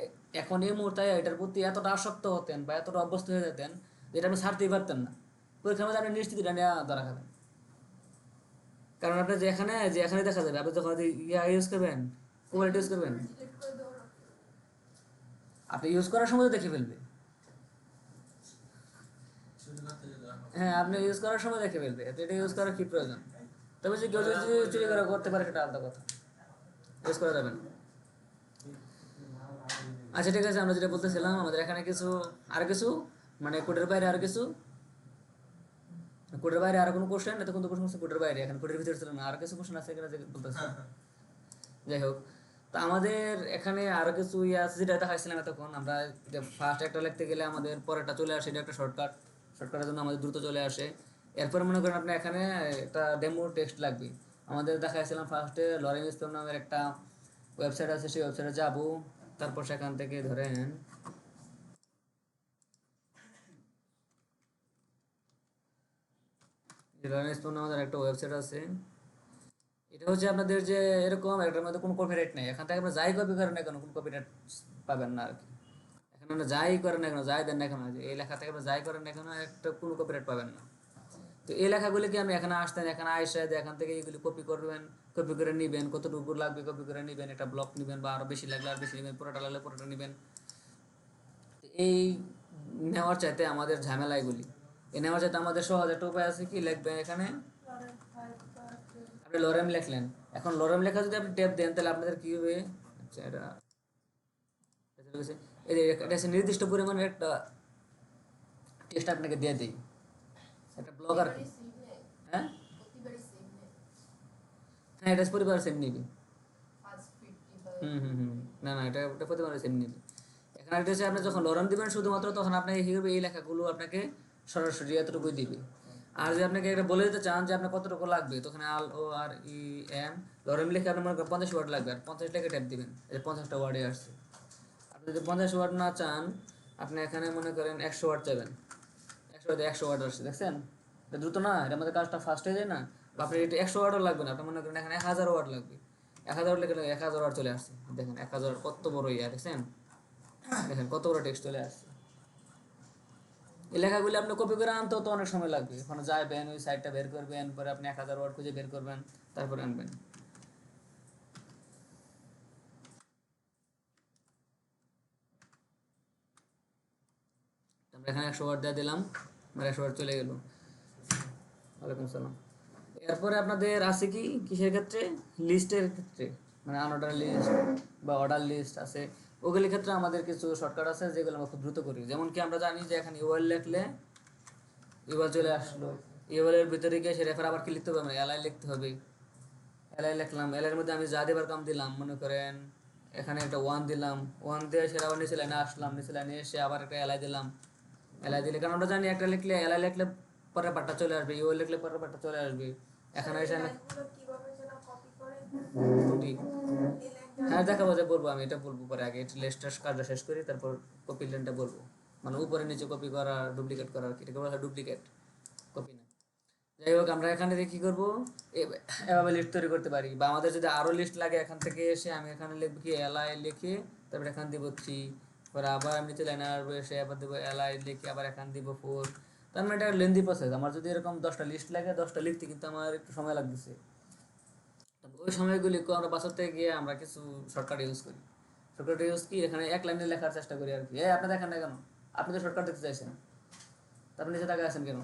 এখন এই মুহূর্তে এটার প্রতি এতটা আসক্ত হতেন বা এতটা অভ্যস্ত হয়ে যেতেন যে এটা আপনি ছাড়তেই পারতেন না। পরীক্ষার মধ্যে আপনি নিশ্চিত এটা নেওয়া ধরা খাবেন। কারণ আপনার যে এখানে দেখা যাবে, আপনি যখন ইয়া ইউজ করবেন, কোপাইলট ইউজ করবেন, আপনি ইউজ করার সময় তো দেখে ফেলবে। হ্যাঁ, আপনি ইউজ করার সময় দেখে ফেলবে, তো এটা ইউজ করার কি প্রয়োজন? তবে যে কেউ যদি চুরি করে করতে পারে, সেটা আলাদা কথা, ইউজ করা যাবে না। আচ্ছা ঠিক আছে, আমরা যেটা বলতেছিলাম, আমাদের এখানে কিছু আর কিছু মানে কোডের বাইরে আর কিছু, কোডের বাইরে আর কোনো কোশ্চেন, এত কোনো কোশ্চেন আছে কোডের বাইরে, এখন কোডের ভিতরে ছিল না, আর কিছু কোশ্চেন আছে এখানে যে বলতেছি। যাই হোক, তো আমাদের এখানে আরো কিছু ইয়ে আছে, যেটা দেখাইছিলাম এতক্ষণ। আমরা ফার্স্ট একটা লিখতে গেলে আমাদের পরেরটা চলে আসে, এটা একটা শর্টকাটের জন্য আমাদের দ্রুত চলে আসে। এরপরে মনে করেন আপনি এখানে একটা ডেমো টেক্সট লাগবে। আমাদের দেখাইছিলাম ফার্স্টে লরেন স্টোন নামের একটা ওয়েবসাইট আছে, সেই ওয়েবসাইটে যাব, তারপর সেখান থেকে ধরেন লরেন স্টোন নামের একটা ওয়েবসাইট আছে। এটা হচ্ছে আপনাদের যে এরকম, এটার মধ্যে কোনো কপিরাইট নেই। এখান থেকে আপনার যাই কপি করেন না কেন, কোনো কপিরাইট পাবেন না আর কি। এখানে আমরা যাই করেন না কেন, যাই দেন না কেন, যে এই লেখা থেকে আমরা যাই করেন না কেন, একটা কোনো কপিরাইট পাবেন না। তো এই লেখাগুলিকে আমি এখানে আসতেন, এখানে আইসা এখান থেকে এইগুলি কপি করবেন, কপি করে নেবেন, কতটুকু লাগবে কপি করে নেবেন, একটা ব্লক নেবেন, বা আরও বেশি লাগলে আর বেশি নেবেন, পুরোটা লাগলে পুরোটা নেবেন। এই নেওয়ার চাইতে আমাদের ঝামেলা এগুলি, এই নেওয়ার চাইতে আমাদের সহজ একটা উপায় আছে। কি লিখবেন এখানে? আপনি লরেম লিখলেন, এখন লরেম লেখা যদি আপনি ট্যাপ দেন, তাহলে আপনাদের কি হবে? আচ্ছা, এটা নির্দিষ্ট পরিমাণের একটা টেক্সট আপনাকে দিয়ে দিই, একটা ব্লগ আর কি। হ্যাঁ হ্যাঁ, এটা পরিবার সেম নিবি। হুম হুম হুম, না না, এটা পরিবার সেম নিবি। এখানে একটা হচ্ছে, আপনি যখন লরম দিবেন শুধুমাত্র, তখন আপনাকে কী করবে, এই লেখাগুলো আপনাকে সরাসরি এতটুকুই দিবে। আর যদি আপনাকে এটা বলে দিতে চান যে আপনার কতটুকু লাগবে, তখন LOREM লরেম লিখে আপনার মনে করেন 50 ওয়ার্ড লাগবে, আর 50 লেখে ট্যাপ দিবেন, এই 50টা ওয়ার্ডে আসছে। আপনি যদি 50 ওয়ার্ড না চান, আপনি এখানে মনে করেন 100 ওয়ার্ড চাইবেন, 100 ওয়ার্ড আসছে, দেখছেন? এটা দ্রুত না, এটা আমাদের কাজটা ফাস্ট হয়ে যায় না? বা আপনার এটা 100 ওয়ার্ডও লাগবে না, আপনি মনে করেন এখানে 1000 ওয়ার্ড লাগবে, 1000 লিখে 1000 ওয়ার্ড চলে আসছে। দেখেন 1000 কত বড় ইয়া, দেখছেন? দেখেন কত বড় টেক্সট চলে আসছে। এই লেখাগুলি আপনি কপি করে আনতেও তো অনেক সময় লাগবে। ওখানে যাবেন, ওই সাইটটা বের করবেন, পরে আপনি 1000 ওয়ার্ড খুঁজে বের করবেন, তারপরে আনবেন। আমরা এখানে 100 ওয়ার্ড দিয়ে দিলাম, আমার 100 ওয়ার্ড চলে গেল। ওয়ালাইকুম সালাম। এরপরে আপনাদের আছে কি কিসের ক্ষেত্রে? লিস্টের ক্ষেত্রে, মানে আনঅর্ডার লিস্ট বা অর্ডার লিস্ট আছে, ওগুলির ক্ষেত্রে আমাদের কিছু শর্টকাট আছে যেগুলো আমরা খুব দ্রুত করি। যেমন কি আমরা জানি যে এখানে ইউআরএল লিখলে ইউআরএল চলে আসলো, ইউআরএল ভিতরে গিয়ে সে রেফার আবার কি লিখতে হবে, আমরা এলআই লিখতে হবে। এলআই লিখলাম, এলআইয়ের মধ্যে আমি যা দেবার কাম দিলাম, মনে করেন এখানে একটা 1 দিলাম, 1 দিয়ে সে আবার নিচে লাইনে আসলাম, নিচে লাইনে এসে আবার একটা এলআই দিলাম। এলআই দিলে, কারণ আমরা জানি একটা লিখলে এলআই লিখলে পরের পার্টটা চলে আসবে, ইউআরএল লিখলে পরের পার্টটা চলে আসবে। এখানে এসে কোনটি? হ্যাঁ দেখাবো, যে বলবো, আমি এটা বলবো পরে, আগে লিস্টটার কাজটা শেষ করি, তারপর কপি লাইনটা বলবো। মানে উপরে নিচে কপি করা, ডুপ্লিকেট করা, কি এটা বলা হয় ডুপ্লিকেট। যাই হোক আমরা এখানে দিয়ে কি করবো, এভাবে লিস্ট তৈরি করতে পারি, বা আমাদের যদি আরো লিস্ট লাগে এখান থেকে এসে আমি এখানে লিখবো কি এলআই লিখে, তারপরে এখানে দিব 3, পরে আবার আমি নিচে লাইনে আসবো, এসে আবার দেবো এলআই লিখে, আবার এখানে দিব 4। তার মানে এটা লেন্দি প্রসেস। আমার যদি এরকম 10টা লিস্ট লাগে, 10টা লিখতে কিন্তু আমার একটু সময় লাগতেছে। ওই সময়গুলি আমরা বাঁচাতে গিয়ে আমরা কিছু শর্টকাট ইউজ করি। শর্টকাট ইউজ কি, এখানে এক লাইনে লেখার চেষ্টা করি আর কি। আপনি দেখেন না কেন, আপনি তো শর্টকাট দেখতে চাইছেন, তারপর নিচে তাকায় আছেন কেন?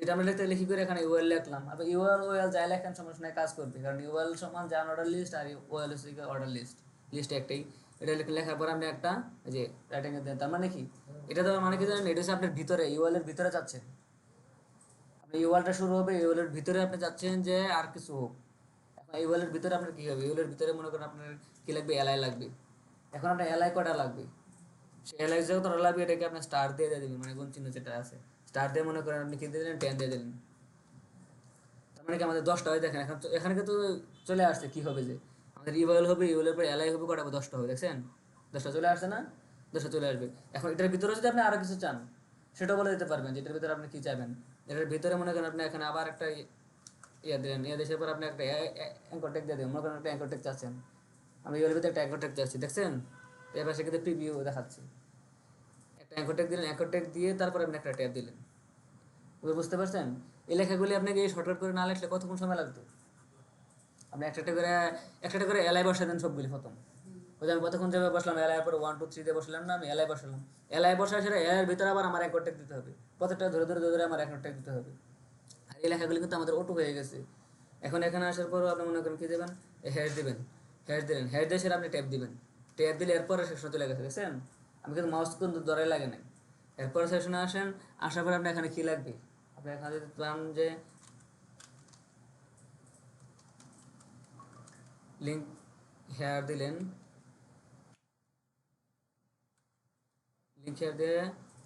এটা আমরা লিখতে লিখি করে এখানে ইউএল লিখলাম। আপনি ইউএল ওএল যাই লেখেন সমস্যা নাই, কাজ করবে, কারণ ইউএল সমান জান অর্ডার লিস্ট, আর ওএল হচ্ছে অর্ডার লিস্ট, লিস্ট একটাই। এটা লেখার পর আপনি একটা এই যে রাইটিং এ দেন, তার মানে কি, এটা তো মানে কি জানেন, এটা হচ্ছে আপনার ভিতরে, ইউএল এর ভিতরে যাচ্ছেন আপনি। ইউএলটা শুরু হবে, ইউএল এর ভিতরে আপনি যাচ্ছেন যে আর কিছু হোক। এখন ইউএল এর ভিতরে আপনার কি হবে, ইউএল এর ভিতরে মনে করেন আপনার কি লাগবে, এলআই লাগবে। এখন আপনার এলআই কটা লাগবে, সেই এলআই যত লাগবে এটাকে আপনি স্টার দিয়ে দিয়ে দিবেন, মানে গুণ চিহ্ন যেটা আছে স্টার দিয়ে মনে করেন আপনি কি দিয়ে দিলেন, 10 দিয়ে দিলেন। তার মানে কি আমাদের 10টা হয়, দেখেন এখন এখানে কিন্তু চলে আসছে কি হবে, যে আমাদের ইউএল হবে, ইউএল এর পরে এলআই হবে, কটা হবে, 10টা হবে, দেখছেন 10টা চলে আসছে না, 10টা চলে আসবে। এখন এটার ভিতরে যদি আপনি আরো কিছু চান সেটা বলে দিতে পারবেন, যেটার ভিতরে আপনি কি চাইবেন। এটার ভিতরে মনে করেন আপনি এখানে আবার একটা ইয়ে দিলেন, ইয়ে দেশের পর আপনি একটা অ্যাঙ্কর ট্যাগ দিয়ে দেবেন, মনে করেন একটা অ্যাঙ্কর ট্যাগ চাচ্ছেন, আমি ইউএল ভিতরে একটা অ্যাঙ্কর ট্যাগ চাচ্ছি, দেখছেন এবার সেক্ষেত্রে প্রিভিউ দেখাচ্ছি। একটা অ্যাঙ্কর ট্যাগ দিলেন, অ্যাঙ্কর ট্যাগ দিয়ে তারপর আপনি একটা ট্যাব দিলেন। এবার বুঝতে পারছেন, এই লেখাগুলি আপনাকে শর্টকাট করে না লিখলে কতক্ষণ সময় লাগতো। আপনি একটা করে এলআই বসাই দেন সবগুলি প্রথম। ওই যে আমি কতক্ষণ যাবে বসলাম, এলআই পরে 1 2 3 দিয়ে বসলাম না, আমি এলআই বসালাম। এলআই বসায় সেটা এলআইয়ের ভিতরে আবার আমার অ্যাঙ্কর ট্যাগ দিতে হবে, প্রত্যেকটা ধরে ধরে ধরে ধরে আমার অ্যাঙ্কর ট্যাগ দিতে হবে। আর এই লেখাগুলি কিন্তু আমাদের অটো হয়ে গেছে। এখন এখানে আসার পরও আপনি মনে করেন কি দেবেন, হেড দিবেন, হেড দিলেন, হেড দিয়ে সেটা আপনি ট্যাপ দিবেন, ট্যাপ দিলে এরপরে সেকশন চলে গেছে, দেখছেন আমি কিন্তু মাউস কিন্তু ধরাই লাগে নাই। এরপরে সেকশনে আসেন, আসার পরে আপনি এখানে কি লাগবে, আপনি এখানে যদি চান যে লিঙ্ক হেয়ার দিলেন, লিঙ্ক হেয়ার দিয়ে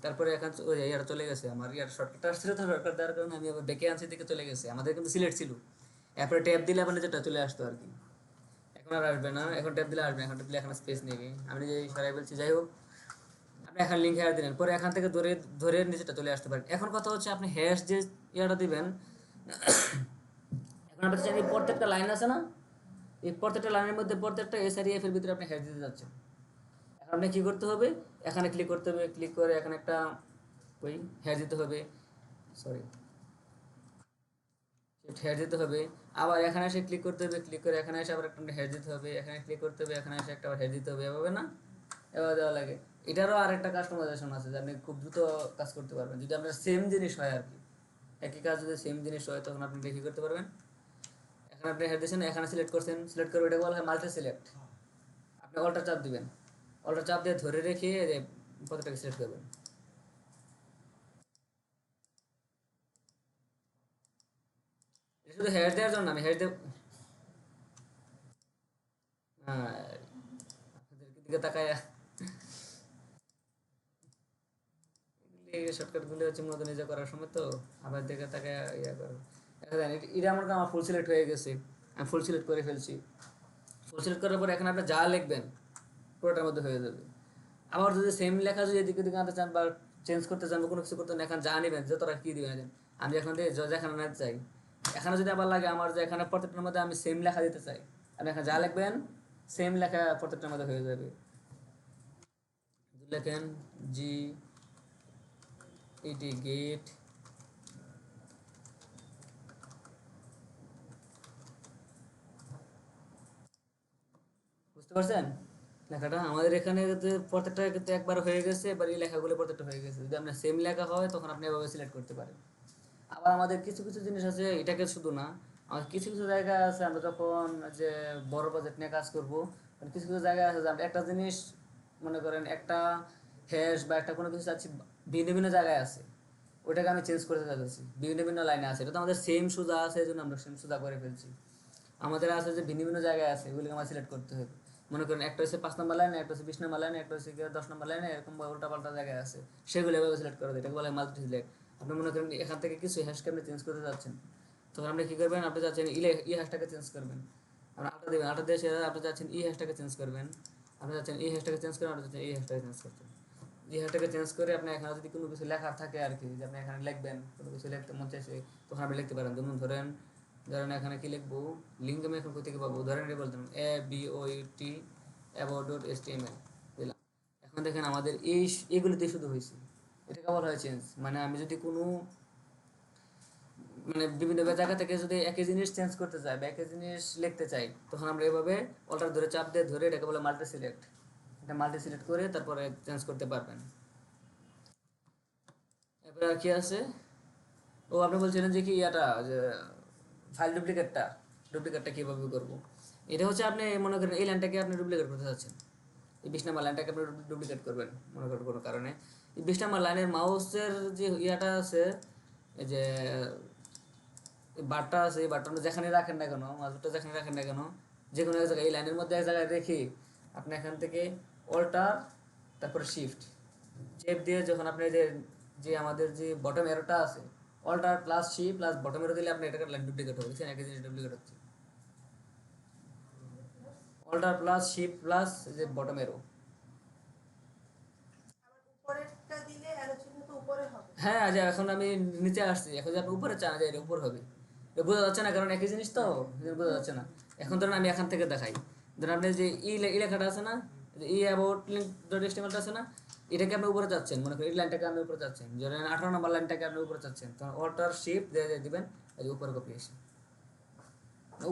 তারপরে এখানে ওই ইয়ার চলে গেছে, আমার ইয়ার শর্টকাট আসছিল তো, শর্টকাট দেওয়ার কারণে আমি আবার ডেকে আনছি দিকে চলে গেছে, আমাদের কিন্তু সিলেক্ট ছিল। এরপরে ট্যাপ দিলে আপনার যেটা চলে আসতো আর কি। এখন আর আসবে না, এখন ট্যাপ দিলে আসবে, এখন ট্যাপ দিলে এখন স্পেস নেবে, আমি যে সরাই বলছি। যাই হোক, আপনি এখন লিঙ্ক হেয়ার দিলেন, পরে এখান থেকে ধরে ধরে নিচেটা চলে আসতে পারেন। এখন কথা হচ্ছে আপনি হ্যাশ যে ইয়াটা দিবেন, এখন আপনি চাইলে প্রত্যেকটা লাইন আছে না, এই প্রত্যেকটা লাইনের মধ্যে প্রত্যেকটা এস আর এফ এর ভিতরে আপনি হ্যাশ দিতে যাচ্ছেন। এখন আপনি কী করতে হবে, এখানে ক্লিক করতে হবে, ক্লিক করে এখানে একটা ওই হ্যাশ দিতে হবে, সরি হেড দিতে হবে। আবার এখানে এসে ক্লিক করতে হবে, ক্লিক করে এখানে এসে আবার একটা হেড দিতে হবে, এখানে ক্লিক করতে হবে, এখানে এসে একটা হেড দিতে হবে, এভাবে না, এভাবে দেওয়া লাগে। এটারও আরেকটা কাস্টমাইজেশন আছে যে আপনি খুব দ্রুত কাজ করতে পারবেন, যদি আপনার সেম জিনিস হয় আর কি, একই কাজ যদি সেম জিনিস হয় তখন আপনি দেখি করতে পারবেন। এখানে আপনি হেড দিয়েছেন, এখানে সিলেক্ট করছেন, সিলেক্ট করে এটা বলা হয় মাল্টি সিলেক্ট। আপনি অল্টার চাপ দিবেন, অল্টার চাপ দিয়ে ধরে রেখে প্রত্যেকটাকে সিলেক্ট করবেন। এটা শুধু হেড দেওয়ার জন্য, আমি হেড দেব, হ্যাঁ আপনাদের দিকে তাকায় শর্টকাটগুলো হচ্ছে মূলত নিজে করার সময় তো, আবার দিকে তাকায় ইয়া করো। দেখেন এটা আমার ফুল সিলেক্ট হয়ে গেছে, আমি ফুল সিলেক্ট করে ফেলছি। ফুল সিলেক্ট করার পর এখানে আপনি যা লিখবেন পুরোটার মধ্যে হয়ে যাবে। আবার যদি সেম লেখা যদি এদিকে দিকে আনতে চান বা চেঞ্জ করতে চান বা কোনো কিছু করতে চান, এখানে যা নেবেন যতটা কী দিবেন, আমি এখন দিয়ে যেখানে না চাই, এখানে যদি আবার লাগে আমার যে এখানে প্রত্যেকটার মধ্যে আমি সেম লেখা দিতে চাই, আপনি এখানে যা লিখবেন সেম লেখা প্রত্যেকটার মধ্যে হয়ে যাবে। লেখেন জি ইটি গেট, বুঝতে পারছেন লেখাটা আমাদের এখানে প্রত্যেকটা কিন্তু একবার হয়ে গেছে, এবার এই লেখাগুলো প্রত্যেকটা হয়ে গেছে। যদি আপনার সেম লেখা হয় তখন আপনি এভাবে সিলেক্ট করতে পারেন। আবার আমাদের কিছু কিছু জিনিস আছে, এটাকে শুধু না, আমাদের কিছু কিছু জায়গা আছে আমরা যখন যে বড় প্রজেক্ট নিয়ে কাজ করব, কিছু কিছু জায়গা আছে যে আমরা একটা জিনিস মনে করেন একটা হ্যাশ বা একটা কোনো কিছু চাচ্ছি, ভিন্ন ভিন্ন জায়গায় আছে, ওটাকে আমি চেঞ্জ করতে চাচ্ছি, বিভিন্ন ভিন্ন লাইনে আছে, এটা তো আমাদের সেম সুজা আছে, এই জন্য আমরা সেম সুজা করে ফেলছি। আমাদের আছে যে ভিন্ন ভিন্ন জায়গায় আছে, ওগুলোকে আমার সিলেক্ট করতে হবে। মনে করেন একটা হচ্ছে 5 নম্বর লাইনে, একটা হচ্ছে 20 নম্বর লাইনে, একটা হচ্ছে 10 নম্বর লাইনে, এরকম উল্টা পাল্টা জায়গায় আছে, সেগুলো এভাবে সিলেক্ট করে দেয়, এটাকে বলে মাল্টি সিলেক্ট। আপনি মনে করেন এখান থেকে কিছু হ্যাশকে আপনি চেঞ্জ করতে যাচ্ছেন, তখন আপনি কী করবেন, আপনি যাচ্ছেন ই হ্যাশটাকে চেঞ্জ করবেন, আপনি আটা দেবেন, আটা দিয়ে সেটা আপনি যাচ্ছেন ই হ্যাশটাকে চেঞ্জ করবেন, আপনি যাচ্ছেন এই হ্যাশটাকে চেঞ্জ করবেন, আপনি যাচ্ছেন এই হ্যাশটাকে চেঞ্জ করছেন। এই হেডারটাকে চেঞ্জ করে আপনি এখানে যদি কোনো কিছু লেখার থাকে আর কি, যে আপনি এখানে লিখবেন, কোনো কিছু লিখতে মন চাইছে তখন আপনি লিখতে পারেন। যেমন ধরেন এখানে কি লিখবো, লিঙ্ক আমি এখন কোথেকে পাবো, ধরেন এটা বলতাম ABOUT about.html দিলাম। এখন দেখেন আমাদের এইগুলোতে শুধু হয়েছে, এটা কেবল হয় চেঞ্জ। মানে আমি যদি কোনো মানে বিভিন্ন জায়গা থেকে যদি একই জিনিস চেঞ্জ করতে চাই বা একই জিনিস লিখতে চাই, তখন আমরা এভাবে অল্টার ধরে চাপ দিয়ে ধরে এটাকে বলে মাল্টি সিলেক্ট। এটা মাল্টি সিলেক্ট করে তারপরে চেঞ্জ করতে পারবেন। এরপরে আর কি আছে, ও আপনি বলছিলেন যে কি ইয়াটা, যে ফাইল ডুপ্লিকেটটা কীভাবে করবো। এটা হচ্ছে আপনি মনে করেন এই লাইনটাকে আপনি ডুপ্লিকেট করতে চাচ্ছেন, এই 20 নাম্বার লাইনটাকে আপনি ডুপ্লিকেট করবেন মনে করেন কোনো কারণে। এই 20 নাম্বার লাইনের মাউসের যে ইয়াটা আছে, এই যে বারটা আছে, এই বারটা যেখানে রাখেন না কেন, মাউসটা যেখানে রাখেন না কেন, যে কোনো এক জায়গায় এই লাইনের মধ্যে এক জায়গায় রেখে আপনি এখান থেকে অল্টার তারপরে শিফট চেপ দিয়ে যখন আপনি যে আমাদের যে বটম এরোটা আছে, alt plus shift plus bottom arrow দিলে আপনি এটাকে লাইন ডুপ্লিকেট হবে, দেখছেন একই জিনিস ডুপ্লিকেট হচ্ছে। অল্টার প্লাস শিফট প্লাস যে বটম এরো, হ্যাঁ যে এখন আমি নিচে আসছি, এখন যে আপনি উপরে চান যে এটা উপর হবে, এটা বোঝা যাচ্ছে না কারণ একই জিনিস তো বোঝা যাচ্ছে না। এখন ধরেন আমি এখান থেকে দেখাই, ধরেন আপনি যে ই লেখাটা আছে না, ই অ্যাবাউট লিঙ্ক ডট এচটিএমএলটা আছে না, এটাকে আপনি উপরে যাচ্ছেন, মনে করেন এই লাইনটাকে আপনি উপরে যাচ্ছেন, ধরেন 18 নম্বর লাইনটাকে আপনি উপরে যাচ্ছেন, তখন অল্টার শিফট দিয়ে দিবেন, এই যে উপরে কপি আসে,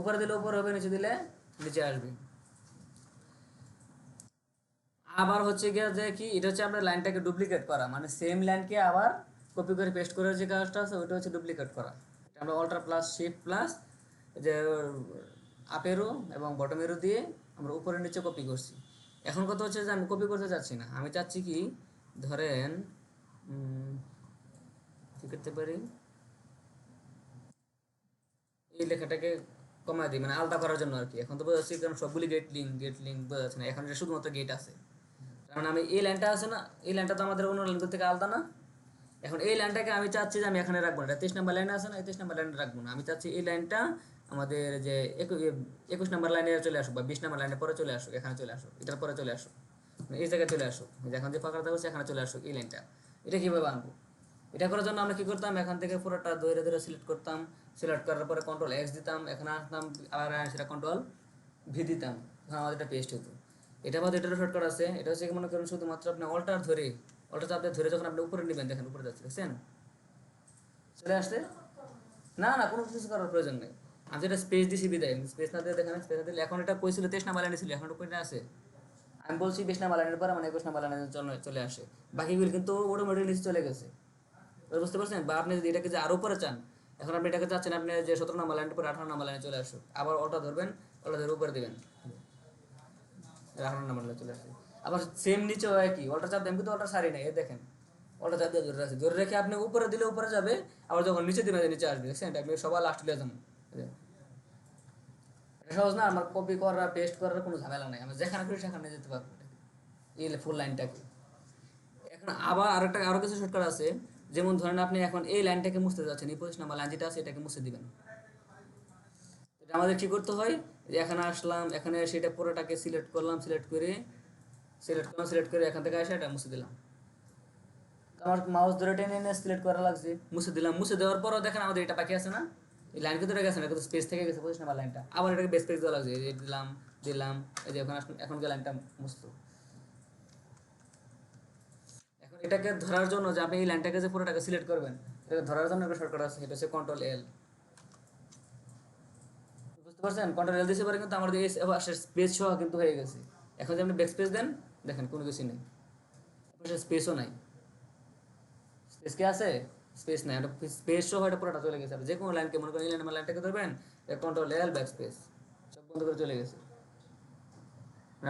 উপরে দিলে উপরে হবে, নিচে দিলে নিচে আসবে। আবার হচ্ছে গিয়ে যে কি, এটা হচ্ছে আপনার লাইনটাকে ডুপ্লিকেট করা, মানে সেম লাইনকে আবার কপি করে পেস্ট করার যে কাজটা আছে ওইটা হচ্ছে ডুপ্লিকেট করা। এটা আমরা অল্টার প্লাস শিফট প্লাস যে আপ এরো এবং বটম এরো দিয়ে আমরা উপরে নিচে কপি করছি। এখন কথা হচ্ছে যে আমি কপি করতে চাচ্ছি না, আমি চাচ্ছি কি, ধরেন কি করতে পারি, এই লেখাটাকে কমায় দিই, মানে আলাদা করার জন্য আর কি। এখন তো বোঝা যাচ্ছে কারণ সবগুলি গেট লিঙ্ক বোঝা যাচ্ছে না, এখন এটা শুধুমাত্র গেট আছে, কারণ আমি এই লাইনটা আছে না, এই লাইনটা তো আমাদের অন্য লাইন থেকে আলাদা না। এখন এই লাইনটাকে আমি চাচ্ছি যে আমি এখানে রাখবো না, 23 নাম্বার লাইন আছে না, এই 23 নাম্বার লাইনে রাখবো না, আমি চাচ্ছি এই লাইনটা আমাদের যে 21 নাম্বার লাইনে চলে আসুক বা 20 নাম্বার লাইনের পরে চলে আসুক, এখানে চলে আসুক, এটার পরে চলে আসুক, মানে এই জায়গায় চলে আসুক, এখন যে ফাঁকাটা হচ্ছে এখানে চলে আসুক এই লাইনটা। এটা কীভাবে আনবো, এটা করার জন্য আমরা কী করতাম, এখান থেকে পুরোটা ধরে ধরে সিলেক্ট করতাম, সিলেক্ট করার পরে কন্ট্রোল এক্স দিতাম, এখানে আসতাম আবার সেটা কন্ট্রোল ভি দিতাম, তখন আমাদের এটা পেস্ট হতো। এটা বাদ এটারও শর্টকাট আছে, এটা হচ্ছে মনে করেন শুধুমাত্র আপনি অল্টার ধরে, অল্টার চাপ দিয়ে ধরে যখন আপনি উপরে নেবেন, দেখেন উপরে যাচ্ছে, দেখছেন চলে আসছে। না না কোনো কিছু করার প্রয়োজন নেই, আমি যেটা স্পেস দিছি বিদায়, স্পেস না দিয়ে দেখেন, স্পেস না দিলে এখন এটা কই ছিল 23 নাম্বার লাইনে ছিল, এখন উপরে আছে। আমি বলছি 20 নাম্বার লাইনের পরে মানে 21 নাম্বার লাইনে চলে আসে, বাকিগুলো কিন্তু অটোমেটিক নিচে চলে গেছে, বুঝতে পারছেন। বা আপনি যদি এটাকে যে আরো উপরে চান, এখন আপনি এটাকে চাচ্ছেন আপনি যে 17 নাম্বার লাইনের পরে 18 নাম্বার লাইনে চলে আসুক, আবার অল্টা ধরবেন, অল্টা ধরে উপরে দিবেন, 18 নাম্বার লাইনে চলে আসে। আবার সেম নিচেও একই, অল্টা চাপ দেন কিন্তু অল্টা সারি নাই, এই দেখেন অল্টা চাপ দিয়ে ধরে আছে, ধরে রেখে আপনি উপরে দিলে উপরে যাবে, আবার যখন নিচে দিবেন নিচে আসবে, দেখছেন এটা আপনি সবার লাস্ট লিয়ে যাবেন। এটা সহজ না, আমার কপি করা পেস্ট করার কোনো ঝামেলা নাই, আমি যেখানে খুশি সেখানে যেতে পারবো এই ফুল লাইনটাকে। এখন আবার আরো কিছু শর্টকাট আছে, যেমন ধরেন আপনি এখন এই লাইনটাকে মুছতে যাচ্ছেন, এই 25 নাম্বার লাইন যেটা আছে এটাকে মুছে দিবেন। এটা আমাদের কি করতে হয়, যে এখানে আসলাম, এখানে সেটা পুরোটাকে সিলেক্ট করলাম, সিলেক্ট করে এখান থেকে এসে এটা মুছে দিলাম, আমার মাউস ধরে টেনে এনে সিলেক্ট করা লাগছে, মুছে দিলাম। মুছে দেওয়ার পরও দেখেন আমাদের এটা বাকি আছে না, এই লাইন কিন্তু গেছে না, কিন্তু স্পেস থেকে গেছে 25 নাম্বার লাইনটা, আবার এটাকে বেস পেজ দেওয়া লাগছে, এই দিলাম দিলাম, এই যে এখন লাইনটা মুছলো। এখন এটাকে ধরার জন্য যে আপনি এই লাইনটাকে যে পুরোটাকে সিলেক্ট করবেন, এটাকে ধরার জন্য একটা শর্টকাট আছে, এটা হচ্ছে কন্ট্রোল এল, বুঝতে পারছেন। কন্ট্রোল এল দিতে পারে কিন্তু আমাদের এই স্পেস সহ কিন্তু হয়ে গেছে। এখন যদি আপনি ব্যাক স্পেস দেন, দেখেন কোনো কিছু নেই, স্পেসও নাই, স্পেস কি আছে, স্পেস নাই, এটা স্পেস সহ এটা পুরোটা চলে গেছে। যে কোনো লাইনকে মনে করেন এই লাইনটাকে ধরবেন, কন্ট্রোল এল ব্যাক স্পেস সব বন্ধ করে চলে গেছে,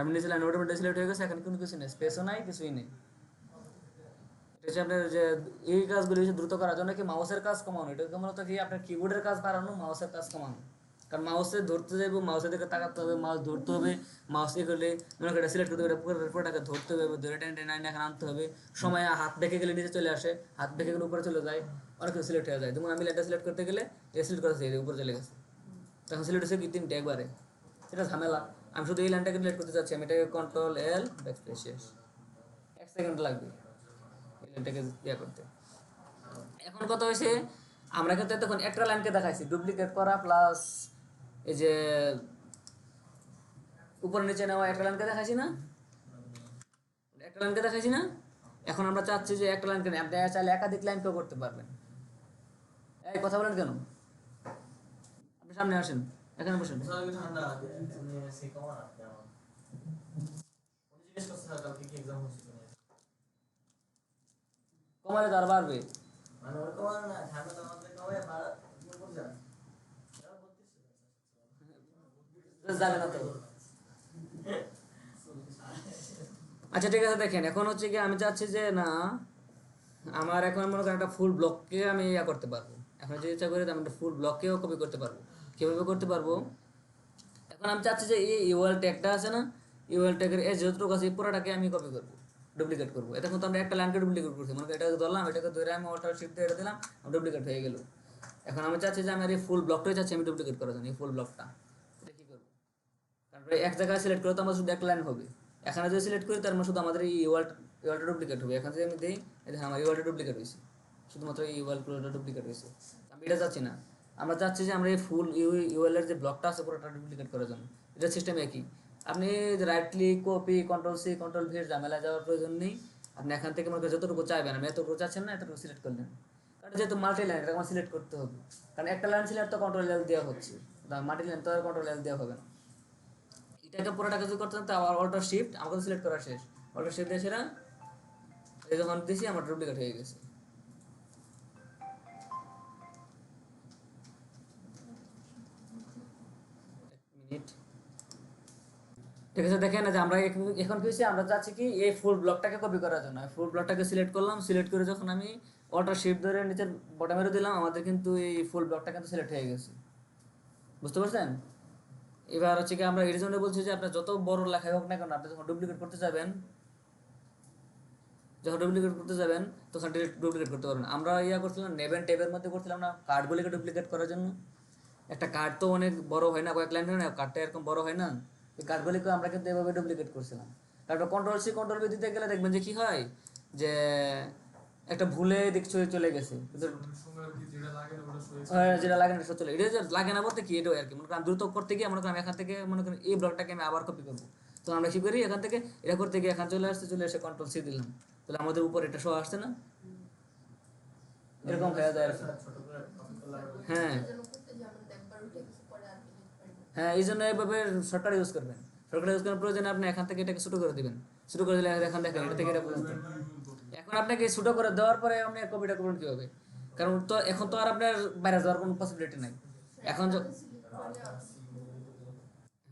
আপনি নিচে লাইন অটোমেটিক সিলেক্ট হয়ে গেছে, এখন কোনো কিছু নেই, স্পেসও নাই, কিছুই নেই। এটা হচ্ছে আপনার যে এই কাজগুলি দ্রুত করার জন্য কি মাউসের কাজ কমানো, এটা মূলত কি আপনার কিবোর্ডের কাজ বাড়ানো, মাউসের কাজ কমানো। কারণ মাউসে ধরতে যাবো, মাউসের দিকে তাকাতে হবে, মাউস ধরতে হবে, মাউস ইয়ে করলে মনে করে সিলেক্ট করতে হবে, পুরোটাকে ধরতে হবে, ধরে টেনে টেনে এখানে আনতে হবে, সময় হাত বেঁকে গেলে নিচে চলে আসে, হাত বেঁকে গেলে উপরে চলে যায়, অনেক কিছু সিলেক্ট হয়ে যায়। যেমন আমি লাইনটা সিলেক্ট করতে গেলে এটা সিলেক্ট করা উপরে চলে গেছে, তখন সিলেক্ট হচ্ছে কি 3টে একবারে, সেটা ঝামেলা। আমি শুধু এই লাইনটাকে সিলেক্ট করতে চাচ্ছি, আমি এটাকে কন্ট্রোল এল ব্যাক স্পেস শেষ, 1 সেকেন্ড লাগবে। এটাকে করতে। এখন কথা হয়েছে আমরা কিন্তু তখন একটা লাইনকে দেখাইছি ডুপ্লিকেট করা প্লাস এই যে উপরে নিচে নেওয়া একটা লাইনকে দেখাইছি না, একটা লাইনকে দেখাইছি না। এখন আমরা চাচ্ছি যে একটা লাইনকে আপনি চাইলে একাধিক লাইনকেও করতে পারবেন। এই কথা বলেন কেন? আপনি সামনে আসেন, এখানে বসেন। কমালে তো আর বাড়বে। যাবে না তো। আচ্ছা ঠিক আছে, দেখেন এখন হচ্ছে কি আমি চাচ্ছি যে না আমার এখন মনে করেন একটা ফুল ব্লককে আমি করতে পারবো। এখন যদি ইচ্ছা করি আমি একটা ফুল ব্লককেও কপি করতে পারবো। কীভাবে করতে পারবো? এখন আমি চাচ্ছি যে এই ইউএল ট্যাগটা আছে না, ইউএল ট্যাগের এই যতটুকু আছে পুরোটাকে আমি কপি করবো, ডুপ্লিকেট করবো। এটা কিন্তু আমরা একটা লাইনকে ডুপ্লিকেট করছি, মানে এটাকে ধরলাম, এটাকে ধরে আমি অল্টার শিফট দিয়ে এটা দিলাম, ডুপ্লিকেট হয়ে গেল। এখন আমি চাচ্ছি যে আমার এই ফুল ব্লকটাই চাচ্ছি আমি ডুপ্লিকেট করার জন্য, এই ফুল ব্লকটা। এটা কী করবো? কারণ এক জায়গায় সিলেক্ট করে তো আমার শুধু একটা লাইন হবে। এখানে যদি সিলেক্ট করি তার মানে শুধু আমাদের এই ইউআলটা ডুপ্লিকেট হবে। এখন যদি আমি দিই দেখেন আমার ইউআলটা ডুপ্লিকেট হয়েছে, শুধুমাত্র এই ইউআলটা ডুপ্লিকেট হয়েছে। আমি এটা চাচ্ছি না, আমরা চাচ্ছি যে আমরা এই ফুল ইউএলের যে ব্লকটা আছে পুরোটা ডুপ্লিকেট করার জন্য। এটা সিস্টেম একই। আপনি right click, copy, control C, control V ঝামেলা যাওয়ার প্রয়োজন নেই। আপনি এখান থেকে মনে করেন যতটুকু চাইবেন, আমি এতটুকু চাচ্ছেন না এতটুকু সিলেক্ট করলেন। কারণ যেহেতু মাল্টি লাইন এটা আমার সিলেক্ট করতে হবে, কারণ একটা লাইন সিলেক্ট তো কন্ট্রোল এল দেওয়া হচ্ছে, মাল্টি লাইন তো আর কন্ট্রোল এল দেওয়া হবে না। এটাকে পুরোটা কিছু করতে তো আবার অল্টার শিফট, আমাকে তো সিলেক্ট করা শেষ, অল্টার শিফট দিয়ে সেটা এই যখন দিয়েছি আমার ডুপ্লিকেট হয়ে গেছে। মিনিট, ঠিক আছে। দেখেন যে আমরা এখন কি হয়েছে, আমরা চাচ্ছি কি এই ফুল ব্লকটাকে কপি করার জন্য ফুল ব্লকটাকে সিলেক্ট করলাম। সিলেক্ট করে যখন আমি অল্টার শিফট ধরে নিচের বটমেরও দিলাম, আমাদের কিন্তু এই ফুল ব্লকটা কিন্তু সিলেক্ট হয়ে গেছে। বুঝতে পারছেন? এবার হচ্ছে কি আমরা এর জন্য বলছি যে আপনার যত বড় লেখাই হোক না কেন, আপনি যখন ডুপ্লিকেট করতে যাবেন, তখন ডুপ্লিকেট করতে পারবেন। আমরা করছিলাম নেবেন ট্যাবের মধ্যে করছিলাম না কার্ডগুলিকে ডুপ্লিকেট করার জন্য। একটা কার্ড তো অনেক বড় হয় না, কয়েক লাইন হয় না, কার্ডটা এরকম বড় হয় না। এই কার্ডগুলিকে আমরা কিন্তু এভাবে ডুপ্লিকেট করছিলাম। তারপর কন্ট্রোল সি কন্ট্রোল ভি দিতে গেলে দেখবেন যে কি হয়, যে একটা ভুলে দিক চলে গেছে, যেটা লাগে না চলে, এটা যে লাগে না বলতে কি এটা আর কি মনে করেন দ্রুত করতে গিয়ে মনে করেন এখান থেকে মনে করেন এই ব্লকটাকে আমি আবার কপি করবো। তো আমরা কি করি, এখান থেকে এটা করতে গিয়ে এখানে চলে এসে কন্ট্রোল সি দিলাম, তাহলে আমাদের উপর এটা শো আসছে না, এরকম হয়ে যায়। হ্যাঁ হ্যাঁ, এই জন্য এইভাবে শর্টকাট ইউজ করবেন। শর্টকাট ইউজ করার প্রয়োজনে আপনি এখান থেকে এটাকে ছোটো করে দিবেন, ছোটো করে দিলে এখন দেখেন এটা থেকে এটা পর্যন্ত। এখন আপনাকে ছোটো করে দেওয়ার পরে আপনি কপিটা করবেন কীভাবে? কারণ তো এখন তো আর আপনার বাইরে যাওয়ার কোনো পসিবিলিটি নাই। এখন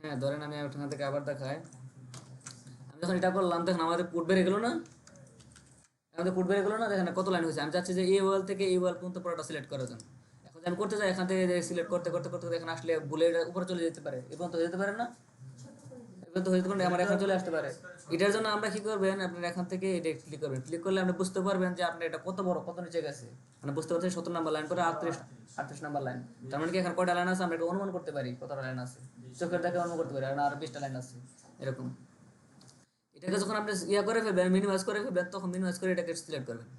হ্যাঁ ধরেন আমি ওখান থেকে আবার দেখাই, আমি যখন এটা করলাম দেখেন আমাদের কোড বেড়ে গেলো না, দেখেন কত লাইন হয়েছে। আমি চাচ্ছি যে এই ওয়াল থেকে এই ওয়াল পর্যন্ত পুরোটা সিলেক্ট করার জন্য। এখন আমি করতে চাই এখান থেকে সিলেক্ট করতে করতে করতে এখানে আসলে ভুলে উপরে চলে যেতে পারে, এই পর্যন্ত যেতে পারে না, এই পর্যন্ত হয়ে যেতে পারে, আমার এখন চলে আসতে পারে। এটার জন্য আমরা কি করবেন, আপনার এখান থেকে এটা ক্লিক করবেন। ক্লিক করলে আপনি বুঝতে পারবেন যে আপনার এটা কত বড় কত নিচে গেছে, মানে বুঝতে পারছেন 70 নাম্বার লাইন করে 38 নাম্বার লাইন। তার মানে কি এখানে কয়টা লাইন আছে আমরা এটা অনুমান করতে পারি, কতটা লাইন আছে, চোখের দেখে অনুমান করতে পারি, আর 20টা লাইন আছে এরকম। এটাকে যখন আপনি করে ফেলবেন, মিনিমাইজ করে ফেলবেন, তখন মিনিমাইজ করে এটাকে সিলেক্ট করবেন।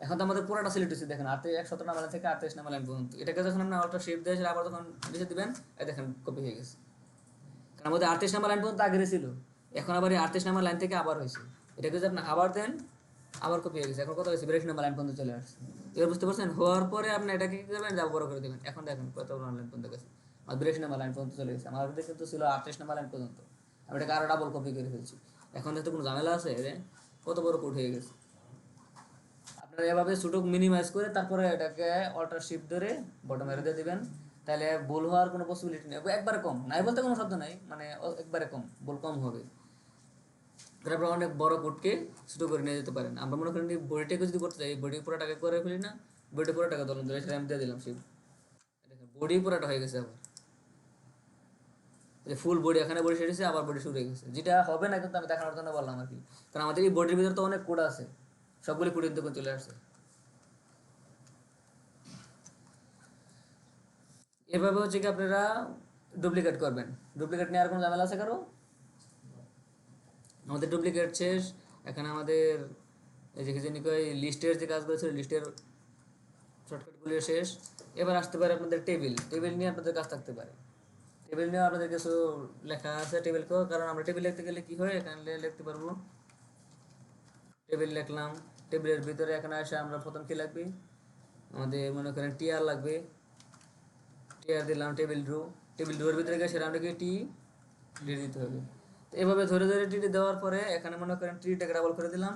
এখন তো আমাদের পুরোটা সিলেক্ট হয়েছে, দেখেন 117 নাম্বার লাইন থেকে 38 নাম্বার লাইন পর্যন্ত। এটাকে যখন আপনি অল্টার শিফট দিয়ে আবার যখন লিখে দিবেন, এই দেখেন কপি হয়ে গেছে। কারণ আমাদের 38 নাম্বার লাইন পর্যন্ত আগে ছিল, এখন আবার এই 38 নাম্বার লাইন থেকে আবার হয়েছে। এটাকে যদি আপনি আবার দেন আবার কপি হয়ে গেছে, এখন কত হয়েছে 82 নাম্বার লাইন পর্যন্ত চলে আসছে। এবার বুঝতে পারছেন? হওয়ার পরে আপনি এটাকে কি করবেন, যা বড় করে দেবেন। এখন দেখেন কত লাইন পর্যন্ত গেছে, আর 82 নাম্বার লাইন পর্যন্ত চলে গেছে। আমাদের কিন্তু ছিল 38 নাম্বার লাইন পর্যন্ত, আমি এটাকে আরো ডাবল কপি করে ফেলছি। এখন দেখতে কোনো ঝামেলা আছে, কত বড় কোড হয়ে গেছে। আপনারা এভাবে ছোটো মিনিমাইজ করে তারপরে এটাকে অল্টার শিফট ধরে বটম এর দিয়ে দিবেন, তাহলে ভুল হওয়ার কোনো পসিবিলিটি নেই, একবারে কম নাই বলতে কোনো শব্দ নাই, মানে একবারে কম, ভুল কম হবে। তারপরে অনেক বড় কোডকে ছোটো করে নিয়ে যেতে পারেন। আমরা মনে করেন বডিটাকে যদি করতে চাই, বডি পুরোটাকে করে ফেলি না, বডি পুরোটাকে ধরুন ধরে সেটা আমি দিয়ে দিলাম শিফট, দেখেন বডি পুরোটা হয়ে গেছে। আবার যে ফুল বডি, এখানে বডি সেরেছে, আবার বডি শুরু হয়ে গেছে, যেটা হবে না কিন্তু আমি দেখানোর জন্য বললাম আর কি। কারণ আমাদের এই বডির ভিতরে তো অনেক কোড আছে, সবগুলি কোডের দোকান চলে আসছে। এভাবে হচ্ছে কি আপনারা ডুপ্লিকেট করবেন। ডুপ্লিকেট নেওয়ার কোনো ঝামেলা আছে কারো? আমাদের ডুপ্লিকেট শেষ। এখানে আমাদের এই যে কি জানি কয় লিস্টের যে কাজগুলো ছিল লিস্টের শর্টকাটগুলো শেষ। এবার আসতে পারে আপনাদের টেবিল, টেবিল নিয়ে আপনাদের কাজ থাকতে পারে। টেবিল নিয়ে আপনাদের কিছু লেখা আছে টেবিলকেও, কারণ আমরা টেবিল লিখতে গেলে কি হয় এখানে লিখতে পারবো। টেবিল লিখলাম, টেবিলের ভিতরে এখানে এসে আমরা প্রথম কি লাগবে, আমাদের মনে করেন টিআর লাগবে, টিআর দিলাম টেবিল রো, টেবিল রোর ভিতরে গিয়ে সেটা আমাকে টি ডি দিতে হবে। তো এভাবে ধরে ধরে টিটি দেওয়ার পরে এখানে মনে করেন টিটাকে ডাবল করে দিলাম,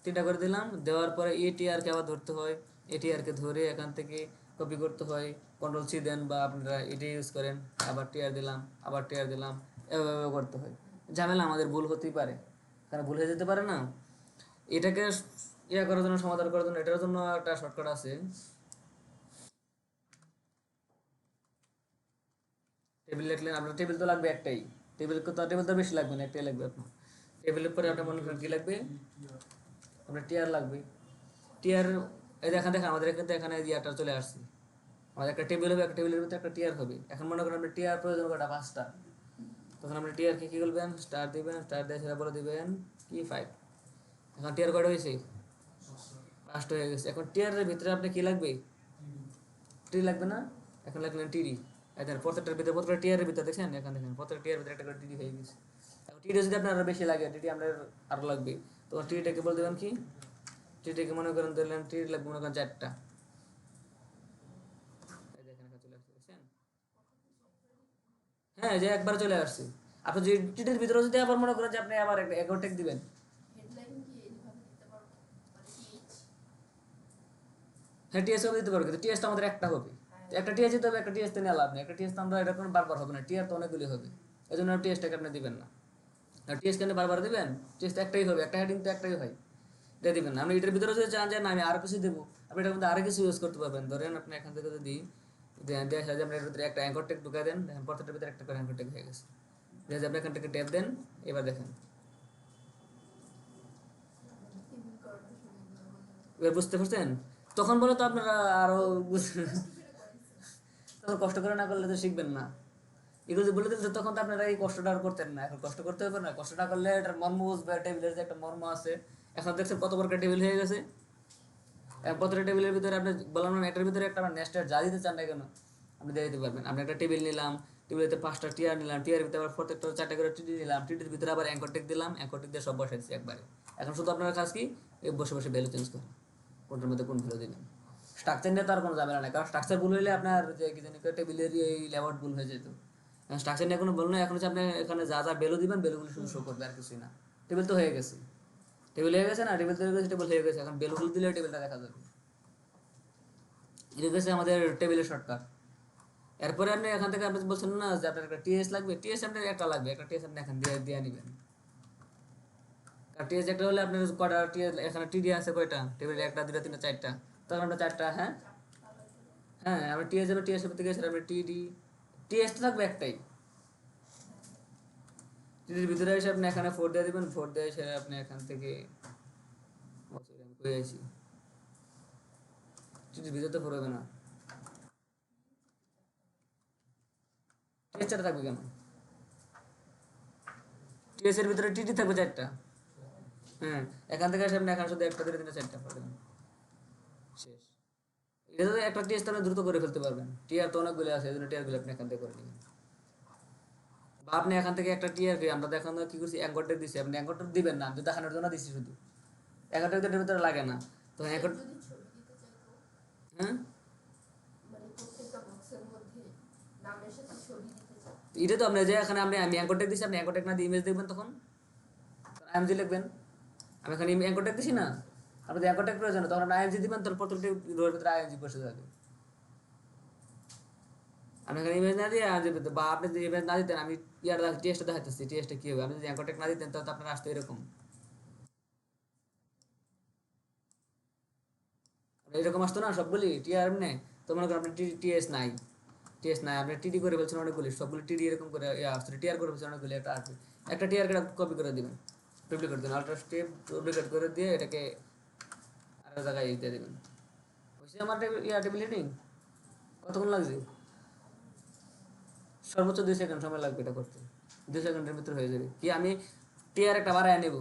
টিটা করে দিলাম, দেওয়ার পরে এটিআরকে আবার ধরতে হয়, এটিআরকে ধরে এখান থেকে কপি করতে হয়, কন্ট্রোল সি দেন বা আপনারা এটি ইউজ করেন, আবার টিআর দিলাম, আবার টিআর দিলাম, এভাবে করতে হয়। ঝামেলা আমাদের ভুল হতেই পারে, কারণ ভুল হয়ে যেতে পারে না। এটাকে ইয়া করার জন্য, সমাধান করার জন্য এটার জন্য একটা শর্টকাট আছে। টেবিল লিখলেন আপনার, টেবিল তো লাগবে একটাই, টেবিল তো বেশি লাগবে না, একটাই লাগবে আপনার। টেবিলের পরে আপনার মনে করেন কি লাগবে, আপনার টিআর লাগবে। টিআর এই দেখেন দেখেন আমাদের কিন্তু এখানে ইয়াটা চলে আসছে, আমাদের একটা টেবিল হবে, একটা টেবিলের ভিতরে একটা টিআর হবে। এখন মনে করেন আপনি টিআর প্রয়োজন কটা, 5টা, তখন আপনি টিআরকে কী করবেন, স্টার দিবেন, স্টার দিয়ে সেটা বলে দিবেন কি 5। এখন টিআর কটা হয়েছে, 5টা হয়ে গেছে। এখন টিআরের ভিতরে আপনি কি লাগবে, টি লাগবে না, এখন লাগলেন টিডি। এখন প্রত্যেকটার ভিতরে, প্রত্যেকটা টিআরের ভিতরে দেখছেন, এখন দেখেন প্রত্যেকটা টিআর ভিতরে একটা করে টিডি হয়ে গেছে। এখন টিডি যদি আপনার আরও বেশি লাগে, টিডি আপনার আরও লাগবে, তখন টিডিটাকে বলে দেবেন কি, টিডিকে মনে করেন ধরলেন টিডি লাগবে মনে করেন 4টা। এই দেখেন এখানে চলে আসছে দেখছেন, হ্যাঁ যে একবার চলে আসছে। আপনি যদি টিডির ভিতরে যদি আবার মনে করেন যে আপনি আবার এগোটেক দিবেন, হ্যাঁ টিএসও দিতে পারবো, কিন্তু টিএসটা আমাদের একটা হবে, তো একটা টিএস দিতে হবে, একটা টিএস তো নিয়ে লাভ নেই, একটা টিএস তো আমরা এরকম বারবার হবে না, টিআর তো অনেকগুলি হবে, এই জন্য টিএসটাকে আপনি দিবেন না। আর টিএস কেন বারবার দিবেন, টিএস তো একটাই হবে, একটা হেডিং তো একটাই হয়, এটা দিবেন না। আপনি এটার ভিতরে যদি চান যে না আমি আরও কিছু দেবো, আপনি এটার মধ্যে আরও কিছু ইউজ করতে পারবেন। ধরেন আপনি এখান থেকে যদি দেখা যায় আপনি এর ভিতরে একটা অ্যাঙ্কর টেক ঢুকাই দেন, দেখেন প্রত্যেকটার ভিতরে একটা করে অ্যাঙ্কর টেক হয়ে গেছে। দেখা যায় আপনি এখান থেকে ট্যাপ দেন, এবার দেখেন, এবার বুঝতে পারছেন। তখন বলে তো আপনারা আরও তখন কষ্ট করে না করলে তো শিখবেন না। এগুলো যে বলে দিলে তখন তো আপনারা এই কষ্টটা আর করতেন না, এখন কষ্ট করতে হবে না, কষ্ট না করলে এটার মর্ম বুঝবে, টেবিলের যে একটা মর্ম আছে। এখন দেখছেন কত বড় একটা টেবিল হয়ে গেছে, প্রত্যেকটা টেবিলের ভিতরে আপনি বললাম না এটার ভিতরে একটা নেস্টের যা দিতে চান না কেন আপনি দিয়ে দিতে পারবেন। আপনি একটা টেবিল নিলাম, টেবিলেতে 5টা টিয়ার নিলাম, টিয়ার ভিতরে আবার প্রত্যেকটা 4টা করে টিডি নিলাম, টিডির ভিতরে আবার অ্যাঙ্কর টেক দিলাম, অ্যাঙ্কর টেক দিয়ে সব বসাই দিচ্ছি একবারে। এখন শুধু আপনার কাজ কি, এই বসে বসে ভ্যালু চেঞ্জ করা, কোনটার মধ্যে কোন ভ্যালু দিবেন। স্ট্রাকচার নিয়ে তো আর কোনো ঝামেলা নেই, কারণ স্ট্রাকচার ভুল হলে আপনার যে কি জানি টেবিলের এই লেআউট ভুল হয়ে যেত। এখন স্ট্রাকচার নিয়ে কোনো ভুল নেই, এখন হচ্ছে আপনি এখানে যা যা ভ্যালু দিবেন ভ্যালুগুলো শুধু শো করবে, আর কিছুই না। টেবিল তো হয়ে গেছে, টেবিল হয়ে গেছে না, টেবিল তো হয়ে গেছে, টেবিল হয়ে গেছে, এখন ভ্যালুগুলো দিলে টেবিলটা দেখা যাবে। এটা হচ্ছে আমাদের টেবিলের শর্টকাট। এরপরে আপনি এখান থেকে আপনি বলছেন না যে আপনার একটা টিএস লাগবে, টিএস আপনার একটা লাগবে, একটা টিএস আপনি এখান দিয়ে দিয়ে নেবেন। কারণ টিএস একটা হলে আপনার কয়টা টিএস, এখানে টিডি আছে কয়টা টেবিলে, 1 2 3 4টা, তখন আমরা 4টা, হ্যাঁ হ্যাঁ আমরা টিএস যাবে, টিএস এর থেকে আপনি টিডি, টিএস তো থাকবে একটাই। টিডির ভিতরে এসে আপনি এখানে 4 দিয়ে দিবেন, 4 দিয়ে এসে আপনি এখান থেকে আমি কই আইছি, টিডির ভিতরে তো 4 হবে না, টিএস 4 থাকবে কেন, টিএস এর ভিতরে টিডি থাকবে 4টা। হ্যাঁ এখান থেকে এসে আপনি এখানে শুধু 1 2 3 4টা পড়বেন, শেষ। এটা তো একটা টেস্ট আপনি দ্রুত করে ফেলতে পারবেন, টিআর তো অনেকগুলো আছে, এই জন্য টিআর গুলো আপনি এখান থেকে করে নেবেন। বা আপনি এখান থেকে একটা টিআর কে আমরা দেখানো কি করছি, অ্যাঙ্করটা দিছি, আপনি অ্যাঙ্করটা দিবেন না, আমি দেখানোর জন্য দিছি শুধু, অ্যাঙ্করটা ভিতরে ভিতরে লাগে না, তো অ্যাঙ্কর, হ্যাঁ এটা তো আপনি যে এখানে আমি অ্যাঙ্করটা দিছি, আপনি অ্যাঙ্করটা না দিয়ে ইমেজ দেখবেন, তখন আইএমজি লিখবেন। আমি এখানে অ্যাঙ্করটা দিছি না, আপনি অ্যাঙ্করটা প্রয়োজন, তখন আপনি আইএমজি দিবেন, তখন প্রত্যেকটি রোয়ের ভিতরে আইএমজি বসে যাবে। আপনি এখানে ইমেজ না দিয়ে আইএমজি দিতে, বা আপনি যদি ইমেজ না দিতেন, আমি ইয়ার টিএসটা দেখাতেছি, টিএসটা কি হবে, আপনি যদি অ্যাঙ্করটা না দিতেন তাহলে তো আপনার আসতো এরকম, এরকম আসতো না সবগুলি টিআর এমনি। তো মনে করেন আপনি টিএস নাই, টিএস নাই, আপনি টিডি করে ফেলছেন অনেকগুলি, সবগুলি টিডি এরকম করে আসছে, টিআর করে ফেলছেন অনেকগুলি, একটা আসবে, একটা টিআর কে কপি করে দিবেন, ডুপ্লিকেট দিন, আল্ট্রা স্টেপ ডুপ্লিকেট করে দিয়ে এটাকে আরেক জায়গায় দিয়ে দেবেন। বুঝছি আমার টেবিল হিটিং কতক্ষণ লাগছে, সর্বোচ্চ 2 সেকেন্ড সময় লাগবে এটা করতে, 2 সেকেন্ডের ভিতরে হয়ে যাবে। কি আমি টিআর একটা বাড়ায় নেব,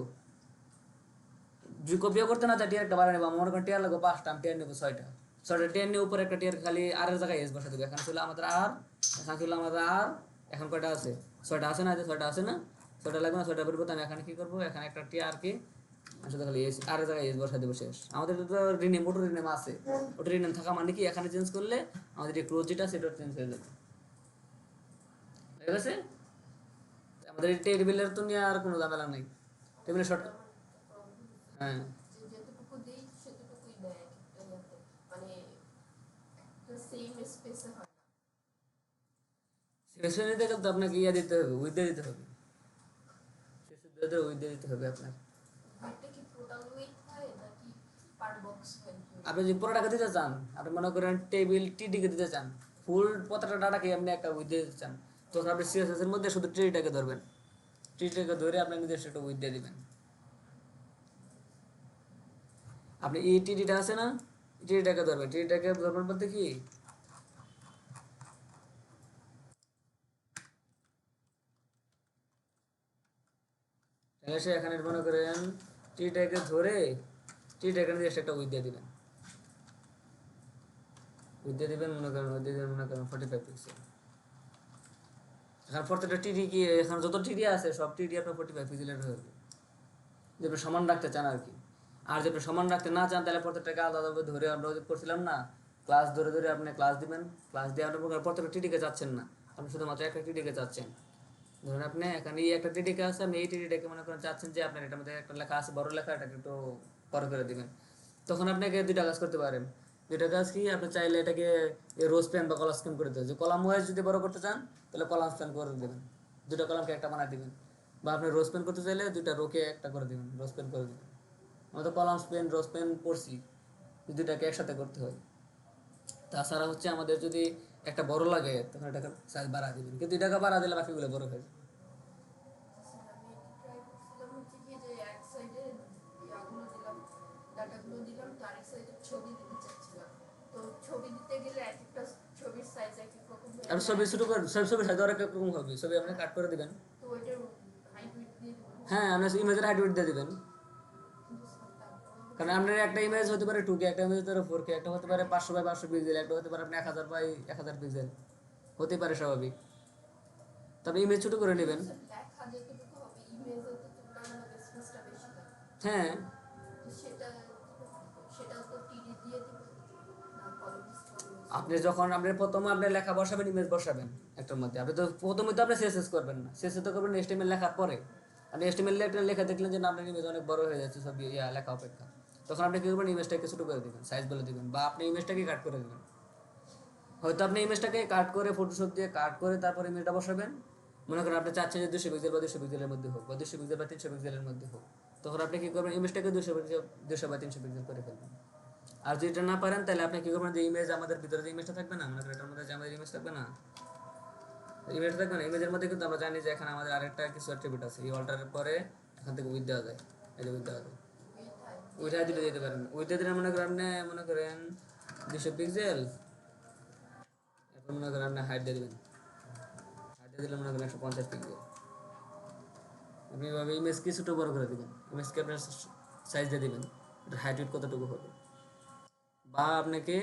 যদি কপিও করতে না চাই টিয়ার একটা বাড়া নেবো, আমার মনে করেন টিয়ার লাগবে 5টা, আমি টিয়ার নেবো 6টা, 6টা টিয়ার নিয়ে উপরে একটা টিয়ার খালি আর এর জায়গায় এস বসা দেবো। এখানে ছিল আমাদের আর, এখানে ছিল আমাদের আর, এখন কয়টা আছে? 6টা আছে না? 6টা আছে না? 6টা লাগবে না? 6টা পরিবর্তে আমি এখানে কি করবো, এখানে একটা টিয়ারকে আসলে খালি এস আর এর জায়গায় এস বসা দেবো, শেষ। আমাদের তো রিনেম, ওটো রিনেম আছে, ওটো রিনেম থাকা মানে কি এখানে চেঞ্জ করলে আমাদের এই ক্লোজ যেটা সেটা চেঞ্জ হয়ে যাবে, ঠিক আছে? আমাদের এই টেবিলের তো নিয়ে আর কোনো ঝামেলা নেই, টেবিলের শর্ট। হ্যাঁ, যেটুকু দেই সেটুকুই দেয় একটা ইয়াতে, মানে একটা সেম স্পেসে হয় না। সেকশন নিতে গেলে তো আপনাকে ইয়া দিতে হবে, উইথ দিতে হবে, শেষে উইথ দিতে হবে আপনার। ওইটা কি টোটাল ওয়েট হয় নাকি পার বক্স হয়? আপনি যদি পুরো টাকা দিতে চান, আপনি মনে করেন টেবিল টিডিকে দিতে চান, ফুল প্রত্যেকটা ডাটাকে আপনি একটা উইথ দিতে চান, তখন আপনি সিএসএস এর মধ্যে শুধু টিডিটাকে ধরবেন, টিডিটাকে ধরে আপনি নিজস্ব একটা উইথ দিয়ে দিবেন। আপনি এই টিডিটা আছে না, টিডিটাকে ধরবেন, টিডিটাকে ধরবেন বলতে কি, তাহলে সে এখানে মনে করেন টিডিটাকে ধরে টিডিটাকে নিজস্ব একটা উইথ দিয়ে দিবেন, উইথ দিয়ে দিবেন মনে করেন, উইথ দিয়ে দিবেন মনে করেন 45 পিক্সেল। এখন প্রত্যেকটা টিডি কি, এখন যত টিডি আছে সব টিডি আপনার 45 পিক্সেলের হয়ে যাবে, যে আপনি সমান রাখতে চান আর কি। আর যদি আপনি সমান রাখতে না চান তাহলে প্রত্যেকটাকে আলাদাভাবে ধরে, আমরা করছিলাম না ক্লাস ধরে ধরে আপনি ক্লাস দিবেন, ক্লাস দিয়ে আপনার প্রত্যেকটা টিডিকে চাচ্ছেন না, আপনি শুধুমাত্র একটা টিডিকে চাচ্ছেন। ধরুন আপনি এখানে এই একটা টিডিকে আছে, আপনি এই টিডিটাকে মনে করেন চাচ্ছেন যে আপনার এটার মধ্যে একটা লেখা আছে বড় লেখা, এটাকে একটু বড় করে দিবেন। তখন আপনাকে দুইটা কাজ করতে পারেন, দুইটা কাজ কি, আপনি চাইলে এটাকে রোজ পেন বা কলাম স্ক্যান করে দেবেন, যে কলাম ওয়াইজ যদি বড় করতে চান তাহলে কলাম স্ক্যান করে দেবেন, দুটো কলামকে একটা বানায় দিবেন। বা আপনি রোজ পেন করতে চাইলে দুইটা রোকে একটা করে দেবেন, রোজ পেন করে দেবেন। আমরা তো কলাম পেন রোজ পেন পড়ছি, দুইটাকে একসাথে করতে হয়। তাছাড়া হচ্ছে আমাদের যদি একটা বড় লাগে তখন এটাকে সাইজ বাড়া দিবেন, কিন্তু 2 টাকা বাড়া দিলে বাকিগুলো বড় হয়ে যাবে। আমি ট্রাই করছিলাম হচ্ছে কি যে এক সাইডে ইয়াগুলো দিলাম, ডাটাগুলো দিলাম, তো আরেক সাইডে ছবি দিতে চাচ্ছিলাম। তো ছবি দিতে গেলে এক একটা ছবির সাইজ এক এক রকম হয়ে আর যায়। ছবি শুরু করে, ছবি সাইজ আর এক রকম হবে, ছবি আপনি কাট করে দিবেন। তো ওইটার হাইট উইডথ দিয়ে দিলাম। হ্যাঁ, আপনি ইমেজের হাইট দিয়ে দিবেন, কারণ আপনার একটা ইমেজ হতে পারে 2K, একটা ইমেজ হতে পারে 4K, একটা হতে পারে 500 বাই 500 পিক্সেল, একটা হতে পারে আপনি 1000 বাই 1000 পিক্সেল, হতে পারে স্বাভাবিক। তবে ইমেজ ছোট করে নেবেন। লেখা যতটুকু হবে ইমেজে তো তুলনামূলক স্পেসটা বেশি থাকে। হ্যাঁ, তো সেটা তো টিডি দিয়ে দিব না, কলম স্ক্রল। আপনি যখন আপনি প্রথমে আপনি লেখা বসাবেন, ইমেজ বসাবেন একটার মধ্যে, আপনি তো প্রথমে তো আপনি সিএসএস করবেন না, সিএসএস তো করবেন এইচটিএমএল লেখার পরে। আপনি এইচটিএমএল একটা লেখা দেখলেন যে না আপনার ইমেজ অনেক বড় হয়ে যাচ্ছে সব লেখা অপেক্ষা, তখন আপনি কি করবেন, ইমেজটাকে ছোট করে দেবেন, সাইজ বলে দেবেন, বা আপনি ইমেজটাকে কাট করে দেবেন। হয়তো আপনি ইমেজটাকে কাট করে ফটোশপ দিয়ে কাট করে তারপর ইমেজটা বসাবেন। মনে করেন আপনি চাচ্ছেন যে 200 পিক্সেল বা 200 পিক্সেলের মধ্যে হোক, বা 200 পিক্সেল বা 300 পিক্সেলের মধ্যে হোক, তখন আপনি কি করবেন, ইমেজটাকে 200 পিক্সেল 200 বা 300 পিক্সেল করে ফেলবেন। আর যদি এটা না পারেন তাহলে আপনি কি করবেন, যে ইমেজ আমাদের ভিতরে যে ইমেজটা থাকবে না, মনে করেন এটার মধ্যে যে আমাদের ইমেজ থাকবে না, ইমেজটা থাকবে না, ইমেজের মধ্যে কিন্তু আমরা জানি যে এখানে আমাদের আরেকটা কিছু অ্যাট্রিবিউট আছে, এই অল্টারের পরে এখান থেকে উইথ দেওয়া যায়, এই যে উইথ দেওয়া যায়, উইথ হাইট দিতে যেতে পারেন। উইথ দিতে মনে করেন আপনি মনে করেন 200 পিক্সেল, এখন মনে করেন আপনি হাইট দিয়ে দেবেন, হাইট দিয়ে দিলে মনে করেন 150 পিক্সেল। আপনি এভাবে ইমেজকে ছোটো বড় করে দেবেন, ইমেজকে আপনার সাইজ দিয়ে দেবেন, এটার হাইট উইথ কতটুকু হবে। বা আপনাকে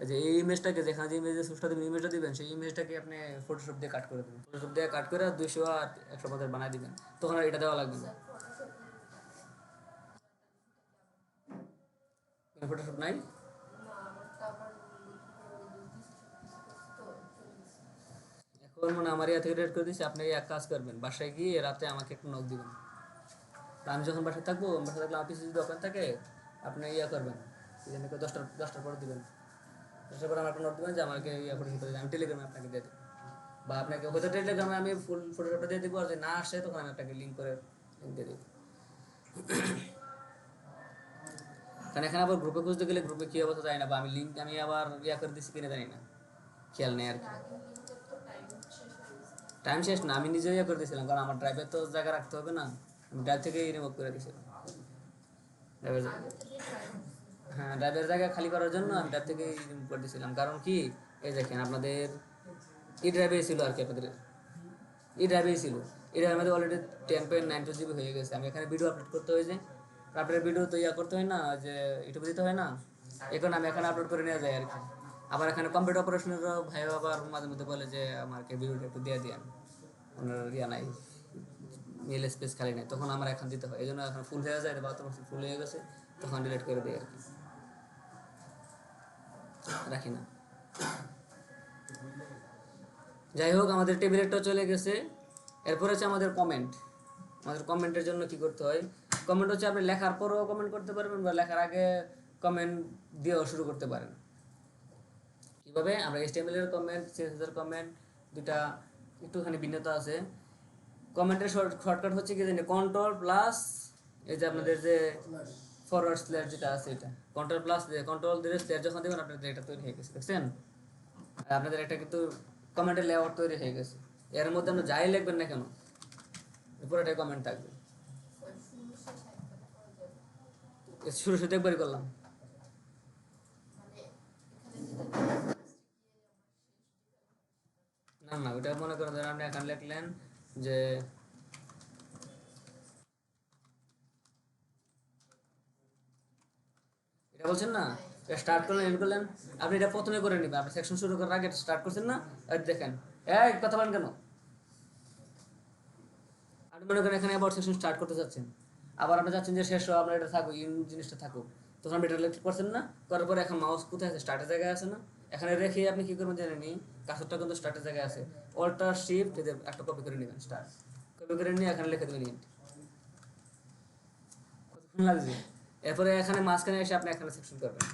যে এই ইমেজটাকে, যেখানে যে ইমেজের সোর্সটা দেবেন, ইমেজটা দিবেন, সেই ইমেজটাকে আপনি ফটোশপ দিয়ে কাট করে দেবেন, ফটোশপ দিয়ে কাট করে 200 আর 150 বানায় দিবেন, তখন আর এটা দেওয়া লাগবে না। কোনো ফটোশপ নাই? না, আমার তো আবার এখন মনে হয় আমার ইয়া থেকে রেড করে দিচ্ছি, আপনি এক কাজ করবেন, বাসায় গিয়ে রাতে আমাকে একটু নক দিবেন। তা আমি যখন বাসায় থাকবো, বাসায় থাকলে অফিসে যদি ওখানে থাকে, আপনি ইয়া করবেন, কি জানি 10টার পরে দিবেন, 10টার পরে আমাকে নক দিবেন যে আমাকে ইয়া ফটোশপ করে দিন, আমি টেলিগ্রামে আপনাকে দিয়ে দেবো, বা আপনাকে হয়তো টেলিগ্রামে আমি ফুল ফটোশপটা দিয়ে দেবো, আর যদি না আসে তখন আমি আপনাকে লিঙ্ক দিয়ে দেবো। কারণ এখানে আবার গ্রুপে খুঁজতে গেলে গ্রুপে কী অবস্থা যায় না, বা আমি লিঙ্ক আমি আবার ইয়া করে দিচ্ছি কিনে জানি না, খেয়াল নেই আর কি। টাইম শেষ না, আমি নিজেই ইয়া করে দিয়েছিলাম, কারণ আমার ড্রাইভের তো জায়গা রাখতে হবে না, আমি ড্রাইভ থেকেই রিমুভ করে দিয়েছিলাম ড্রাইভের। হ্যাঁ, ড্রাইভের জায়গা খালি করার জন্য আমি ড্রাইভ থেকেই রিমুভ করে দিয়েছিলাম, কারণ কি এই দেখেন আপনাদের ই ড্রাইভেই ছিল আর কি, আপনাদের ই ড্রাইভেই ছিল, এই ড্রাইভের মধ্যে অলরেডি 10.92 GB হয়ে গেছে, আমি এখানে ভিডিও আপলোড করতে হয়েছে, আপনার ভিডিও তো ইয়া করতে হয় না, যে ইউটিউবে দিতে হয় না, এখন আমি এখানে আপলোড করে নিয়ে যাই আর কি। আবার এখানে কম্পিউটার অপারেশনের ভাই আবার মাঝে মধ্যে বলে যে আমাকে ভিডিওটা একটু দিয়ে দিয়েন, ওনার ইয়া নাই, মেল স্পেস খালি নাই, তখন আমার এখন দিতে হয়, এই জন্য এখন ফুল হয়ে যায়, বাথরুম ফুল হয়ে গেছে, তখন ডিলিট করে দিই আর কি, রাখি না। যাই হোক, আমাদের টেবিলেটটা চলে গেছে। এরপর হচ্ছে আমাদের কমেন্ট। আমাদের কমেন্টের জন্য কি করতে হয়, কমেন্ট হচ্ছে আপনি লেখার পরেও কমেন্ট করতে পারবেন বা লেখার আগে কমেন্ট দিয়েও শুরু করতে পারেন। কীভাবে, আমরা HTML এর কমেন্ট, CSS এর কমেন্ট দুটা একটুখানি ভিন্নতা আছে। কমেন্টের শর্টকাট হচ্ছে কি জানি, কন্ট্রোল প্লাস এই যে আপনাদের যে ফরওয়ার্ড স্ল্যাশ যেটা আছে, এটা কন্ট্রোল প্লাস কন্ট্রোল দিয়ে স্ল্যাশ যখন দেবেন আপনাদের এটা তৈরি হয়ে গেছে, দেখছেন? আর আপনাদের একটা কিন্তু কমেন্টের লেআউট তৈরি হয়ে গেছে। এর মধ্যে আপনি যাই লিখবেন না কেন পুরোটাই কমেন্ট থাকবে। শুরু শুরু একবারই করলাম, না না ওটা মনে করেন ধরেন আপনি এখানে লিখলেন যে এটা বলছেন না, স্টার্ট করলেন, এন্ড করলেন, আপনি এটা প্রথমে করে নেবেন। আপনি সেকশন শুরু করার আগে স্টার্ট করছেন না, আর দেখেন এই কথা বলেন কেন, আপনি মনে করেন এখানে আবার সেকশন স্টার্ট করতে চাচ্ছেন, আবার আপনি চাচ্ছেন যে শেষ আপনার এটা থাকুক, ইন জিনিসটা থাকুক, তখন আপনি এটা ক্লিক করছেন না, করার পরে এখন মাউস কোথায় আছে, স্টার্টের জায়গায় আছে না, এখানে রেখে আপনি কি করবেন জানেন নি, কাজটা কিন্তু স্টার্টের জায়গায় আছে, অল্টার শিফট একটা কপি করে নেবেন, স্টার্ট কপি করে নিয়ে এখানে লিখে দেবেন ইন্ট। কতক্ষণ লাগছে? এরপরে এখানে মাঝখানে এসে আপনি এখানে সেকশন করবেন,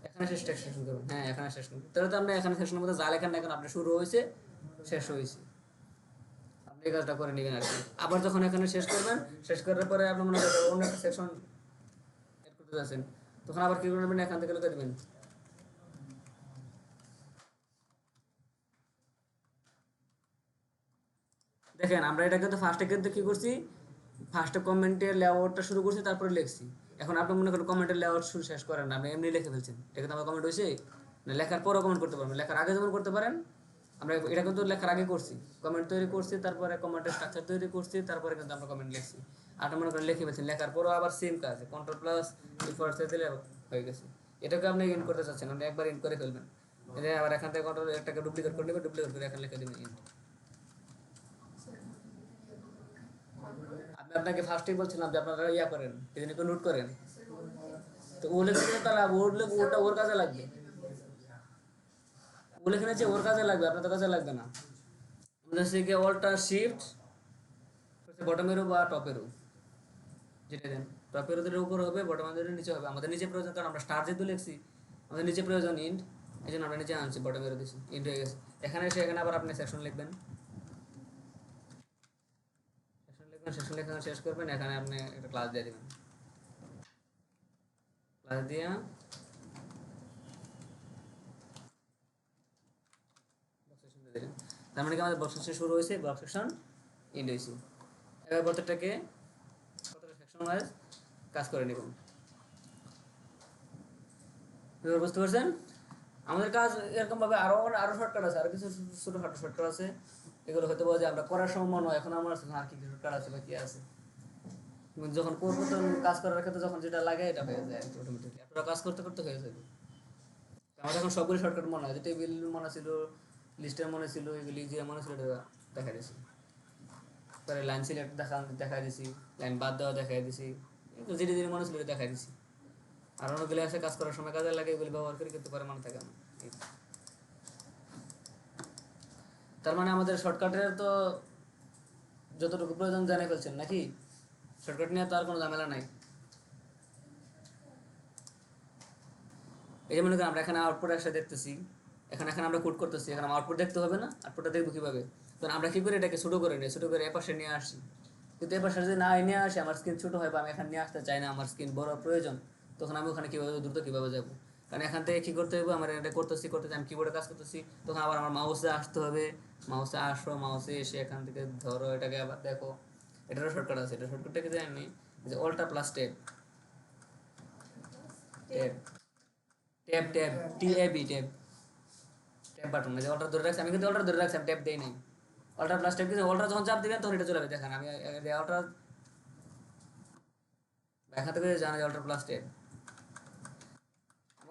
এখানে শেষ সেকশন করবেন, হ্যাঁ এখানে শেষ করবেন, তাহলে তো আপনি এখানে সেকশনের মধ্যে যা লেখেন না এখন আপনি শুরু হয়েছে শেষ হয়েছে, আপনি এই কাজটা করে নেবেন আর কি। আবার যখন এখানে শেষ করবেন, শেষ করার পরে আপনি মনে করেন অন্য একটা সেকশন এড করতে যাচ্ছেন, তখন আবার কি করবেন, এখান থেকে লিখে দেবেন। দেখেন আমরা এটা কিন্তু ফার্স্টে কিন্তু কি করছি, ফার্স্টে কমেন্টের লেআউটটা শুরু করছি, তারপরে লিখছি। এখন আপনি মনে করেন কমেন্টের লেআউট শুরু শেষ করেন না, আপনি এমনি লিখে ফেলছেন, এটা কিন্তু আমার কমেন্ট হয়েছে না, লেখার পরও কমেন্ট করতে পারবেন, লেখার আগে যেমন করতে পারেন, আমরা এটা কিন্তু লেখার আগে করছি, কমেন্ট তৈরি করছি, তারপরে কমেন্টের স্ট্রাকচার তৈরি করছি, তারপরে কিন্তু আমরা কমেন্ট লিখছি। আপনি মনে করেন লিখে ফেলছেন, লেখার পরও আবার সেম কাজ, কন্ট্রোল প্লাস ফরওয়ার্ড দিলে হয়ে গেছে। এটাকে আপনি ইন্ট করতে চাচ্ছেন, আপনি একবার ইন্ট করে ফেলবেন, এটা আবার এখান থেকে কন্ট্রোল একটাকে ডুপ্লিকেট করে নেবেন, ডুপ্লিকেট করে এখানে লিখে দেবেন ইন্ট। আমি আপনাকে ফার্স্টেই বলছিলাম যে আপনারা ইয়া করেন, এই জন্য নোট করেন, তো ও লিখে তারা ওটা ওর কাজে লাগবে, ও লিখে নিচ্ছে ওর কাজে লাগবে, আপনার তো কাজে লাগবে না। আমাদের থেকে অল্টার শিফট বটমেরও বা টপেরও যেটা দেন, টপের উপর হবে, বটমের নিচে হবে, আমাদের নিচে প্রয়োজন, কারণ আমরা স্টার যেহেতু লিখছি আমাদের নিচে প্রয়োজন ইন্ট, এই জন্য আমরা নিচে আনছি, বটমেরও দিচ্ছি, ইন্ট হয়ে গেছে। এখানে এসে এখানে আবার আপনি সেকশন লিখবেন, সেকশন লেখা শেষ করবেন, এখানে আপনি একটা ক্লাস দিয়ে দেবেন, ক্লাস দিয়ে তার মানে কি আমাদের বক্স সেকশন শুরু হয়েছে, বক্স সেকশন এন্ড হয়েছে। এবার প্রত্যেকটা সেকশন ওয়াইজ কাজ করে নেব, এবার বুঝতে পারছেন? আমাদের কাজ এরকম ভাবে আরো আরো শর্টকাট আছে, আরো কিছু ছোটখাটো শর্টকাট আছে, এগুলো হয়তো যে আমরা করার সময় মনে হয় এখন আমার আর কি শর্টকাট আছে বা কি আছে, যখন করবো তখন কাজ করার ক্ষেত্রে যখন যেটা লাগে এটা হয়ে যায় অটোমেটিক, এতটা কাজ করতে করতে হয়ে যাবে। আমার এখন সবগুলো শর্টকাট মনে হয়, যে টেবিল মনে ছিল, লিস্টের মনে ছিল, এগুলি যে মনে ছিল এটা দেখা দিয়েছি, পরে লাইন সিলেক্ট দেখা দিয়েছি, লাইন বাদ দেওয়া দেখাই দিয়েছি, যেটা যেটা মনে ছিল দেখাই দিয়েছি। আর অনেকগুলি আছে কাজ করার সময় কাজে লাগে, এগুলি ব্যবহার করি কিন্তু পরে মনে থাকে না। তার মানে আমাদের শর্টকাটের তো যতটুকু প্রয়োজন জানিয়ে ফেলছেন নাকি, শর্টকাট নিয়ে তো আর কোনো ঝামেলা নাই। এই যে মনে করেন আমরা এখানে আউটপুট একসাথে দেখতেছি, এখানে এখানে আমরা কোড করতেছি, এখানে আউটপুট দেখতে হবে না, আউটপুটটা দেখবো কিভাবে, তখন আমরা কি করি এটাকে ছোটো করে নিই, ছোটো করে এপাশে নিয়ে আসি, কিন্তু এপাশে যদি না নিয়ে আসি আমার স্ক্রিন ছোটো হয় বা আমি এখানে নিয়ে আসতে চাই না, আমার স্ক্রিন বড় প্রয়োজন, তখন আমি ওখানে কীভাবে দ্রুত কীভাবে যাবো, কারণ এখান থেকে কী করতে হবে, আমার এটা করতেছি আমি কিবোর্ডে কাজ করতেছি, তখন আবার আমার মাউসে আসতে হবে, মাউসে আসো, মাউসে এসে এখান থেকে ধরো এটাকে আবার দেখো, এটারও শর্টকাট আছে, এটা শর্টকাটটা কি জানি, যে alter plus tab, tab tab tab TAB tab, tab button, যে অল্টার ধরে রাখছি, আমি কিন্তু অল্টার ধরে রাখছি, আমি ট্যাব দেই নাই, অল্টার প্লাস টেপ কিন্তু অল্টার যখন চাপ দিবেন তখন এটা চলে যাবে। দেখেন আমি অল্টার এখান থেকে জানা যায় অল্টার প্লাস টেপ।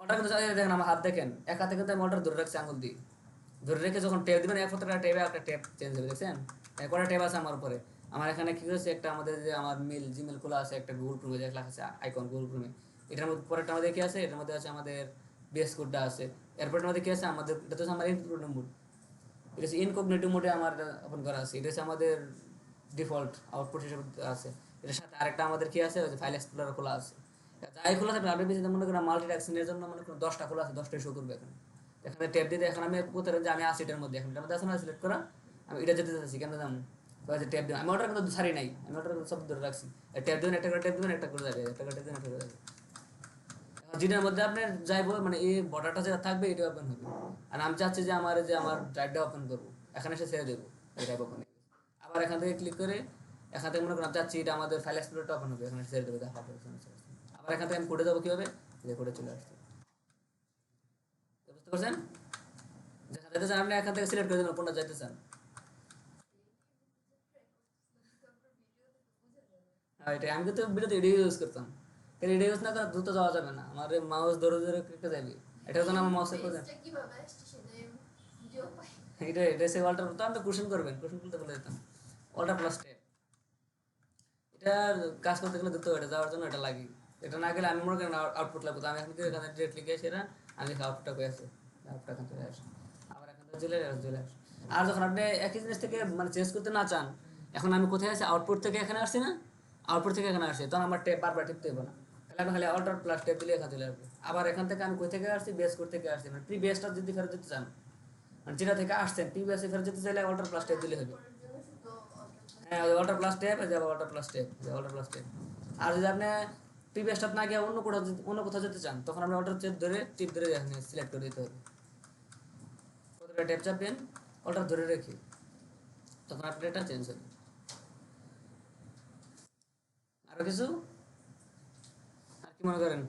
অল্টার কিন্তু দেখেন আমার হাত দেখেন, এক হাতে কিন্তু আমি অল্টার ধরে রাখছি আঙুল দিয়ে, ধরে রেখে যখন টেপ দিবেন এক প্রত্যেকটা টেপে একটা টেপ চেঞ্জ হবে, দেখছেন? কটা টেপ আছে আমার উপরে। আমার এখানে কি হয়েছে, একটা আমাদের যে আমার জিমেল খোলা আছে, একটা গুগল ক্রোমে যে লেখা আছে আইকন গুগল ক্রোমে, এটার মধ্যে পরেরটা আমাদের কি আছে, এটার মধ্যে আছে আমাদের বিএস কোডটা আছে। এরপরটার মধ্যে কি আছে আমাদের, এটা তো হচ্ছে আমার ইনকোগনিটো মোড, এটা হচ্ছে ইনকোগনিটো মোডে আমার ওপেন করা আছে। এটা হচ্ছে আমাদের ডিফল্ট আউটপুট হিসেবে আছে। এটার সাথে আরেকটা আমাদের কি আছে, ওই যে ফাইল এক্সপ্লোরার খোলা আছে। যাই খোলা থাকবে আপনি বেশি মনে করেন মাল্টি টাস্কিংয়ের জন্য মনে করেন 10টা খোলা আছে, 10টাই শো করবে এখানে। এখানে ট্যাব দিতে এখন আমি কোথায় যে আমি আছি এটার মধ্যে, এখন এটার মধ্যে আছে না সিলেক্ট করা, আমি এটা যেতে চাচ্ছি কেন জানো, ট্যাব দিন আমি ওটার কিন্তু ছাড়ি নাই, আমি ওটার সব ধরে রাখছি। ট্যাব দিবেন একটা করে, ট্যাব দিবেন একটা করে যাবে, একটা করে ট্যাব দিবেন একটা করে যাবে। এখন যেটার মধ্যে আপনার যাইবো মানে এই বর্ডারটা যেটা থাকবে এটা ওপেন হবে। আর আমি চাচ্ছি যে আমার ড্রাইভটা ওপেন করবো, এখানে এসে ছেড়ে দেবো এই ড্রাইভ ওপেন। আবার এখান থেকে ক্লিক করে এখান থেকে মনে করেন আমি চাচ্ছি এটা আমাদের ফাইল এক্সপ্লোরারটা ওপেন হবে, এখানে ছেড়ে দেবো দেখা হবে। আবার এখান থেকে আমি কোডে যাবো কীভাবে, যে কোডে চলে আসছে, বুঝতে পারছেন? যেখানে যেতে চান আপনি এখান থেকে সিলেক্ট করে দেবেন কোনটা যাইতে চান। হ্যাঁ এটা আমি কিন্তু ভিডিওতে এডিও ইউজ করতাম, কিন্তু এডিও ইউজ না করে দ্রুত যাওয়া যাবে না, আমার মাউস ধরে ধরে কেটে যাবে। এটার জন্য আমার মাউসের করে পেজটা কিভাবে আসছে সেটা ভিডিও পাই। এটা সে অল্টার তো আমি কোশ্চেন করবেন, কোশ্চেন করতে বলে দিতাম অল্টার প্লাস টেপ। এটা কাজ করতে গেলে দ্রুত এটা যাওয়ার জন্য এটা লাগি, এটা না গেলে আমি মনে করেন আউটপুট লাগবে। তো আমি এখন কি এখানে ডিরেক্টলি গিয়ে সেটা আমি আউটপুটটা পেয়ে আসি, আউটপুটটা এখান থেকে আসে, আবার এখান থেকে চলে আসে। আর যখন আপনি একই জিনিস থেকে মানে চেঞ্জ করতে না চান, এখন আমি কোথায় আছি, আউটপুট থেকে এখানে আসছি না, আউটপুট থেকে এখানে আসছি, তখন আমার টেপ বারবার টিপতে হবে না, তাহলে আমি খালি অল্টার প্লাস টেপ দিলে এখানে চলে আসবে। আবার এখান থেকে আমি কই থেকে আসছি, বেস কোড থেকে আসছি, মানে প্রিভিয়াসটা যদি ফেরত যেতে চান, মানে যেটা থেকে আসছেন প্রিভিয়াসে ফেরত যেতে চাইলে অল্টার প্লাস টেপ দিলে হবে। করার জন্য শুধু হ্যাঁ ওই ওয়াটার প্লাস ট্যাপ, যে ওয়াটার প্লাস ট্যাপ, যে ওয়াটার প্লাস ট্যাপ। আর যদি আপনি প্রিভিয়াস স্টার্ট না গিয়ে অন্য কোথাও যেতে চান, তখন আপনি ওয়াটার চেপ ধরে টিপ ধরে এখানে সিলেক্ট করে দিতে হবে। কতটা ট্যাপ চাপবেন ওটা ধরে রেখে, তখন আপনার এটা চেঞ্জ হবে। আরো কিছু আর কি মনে করেন?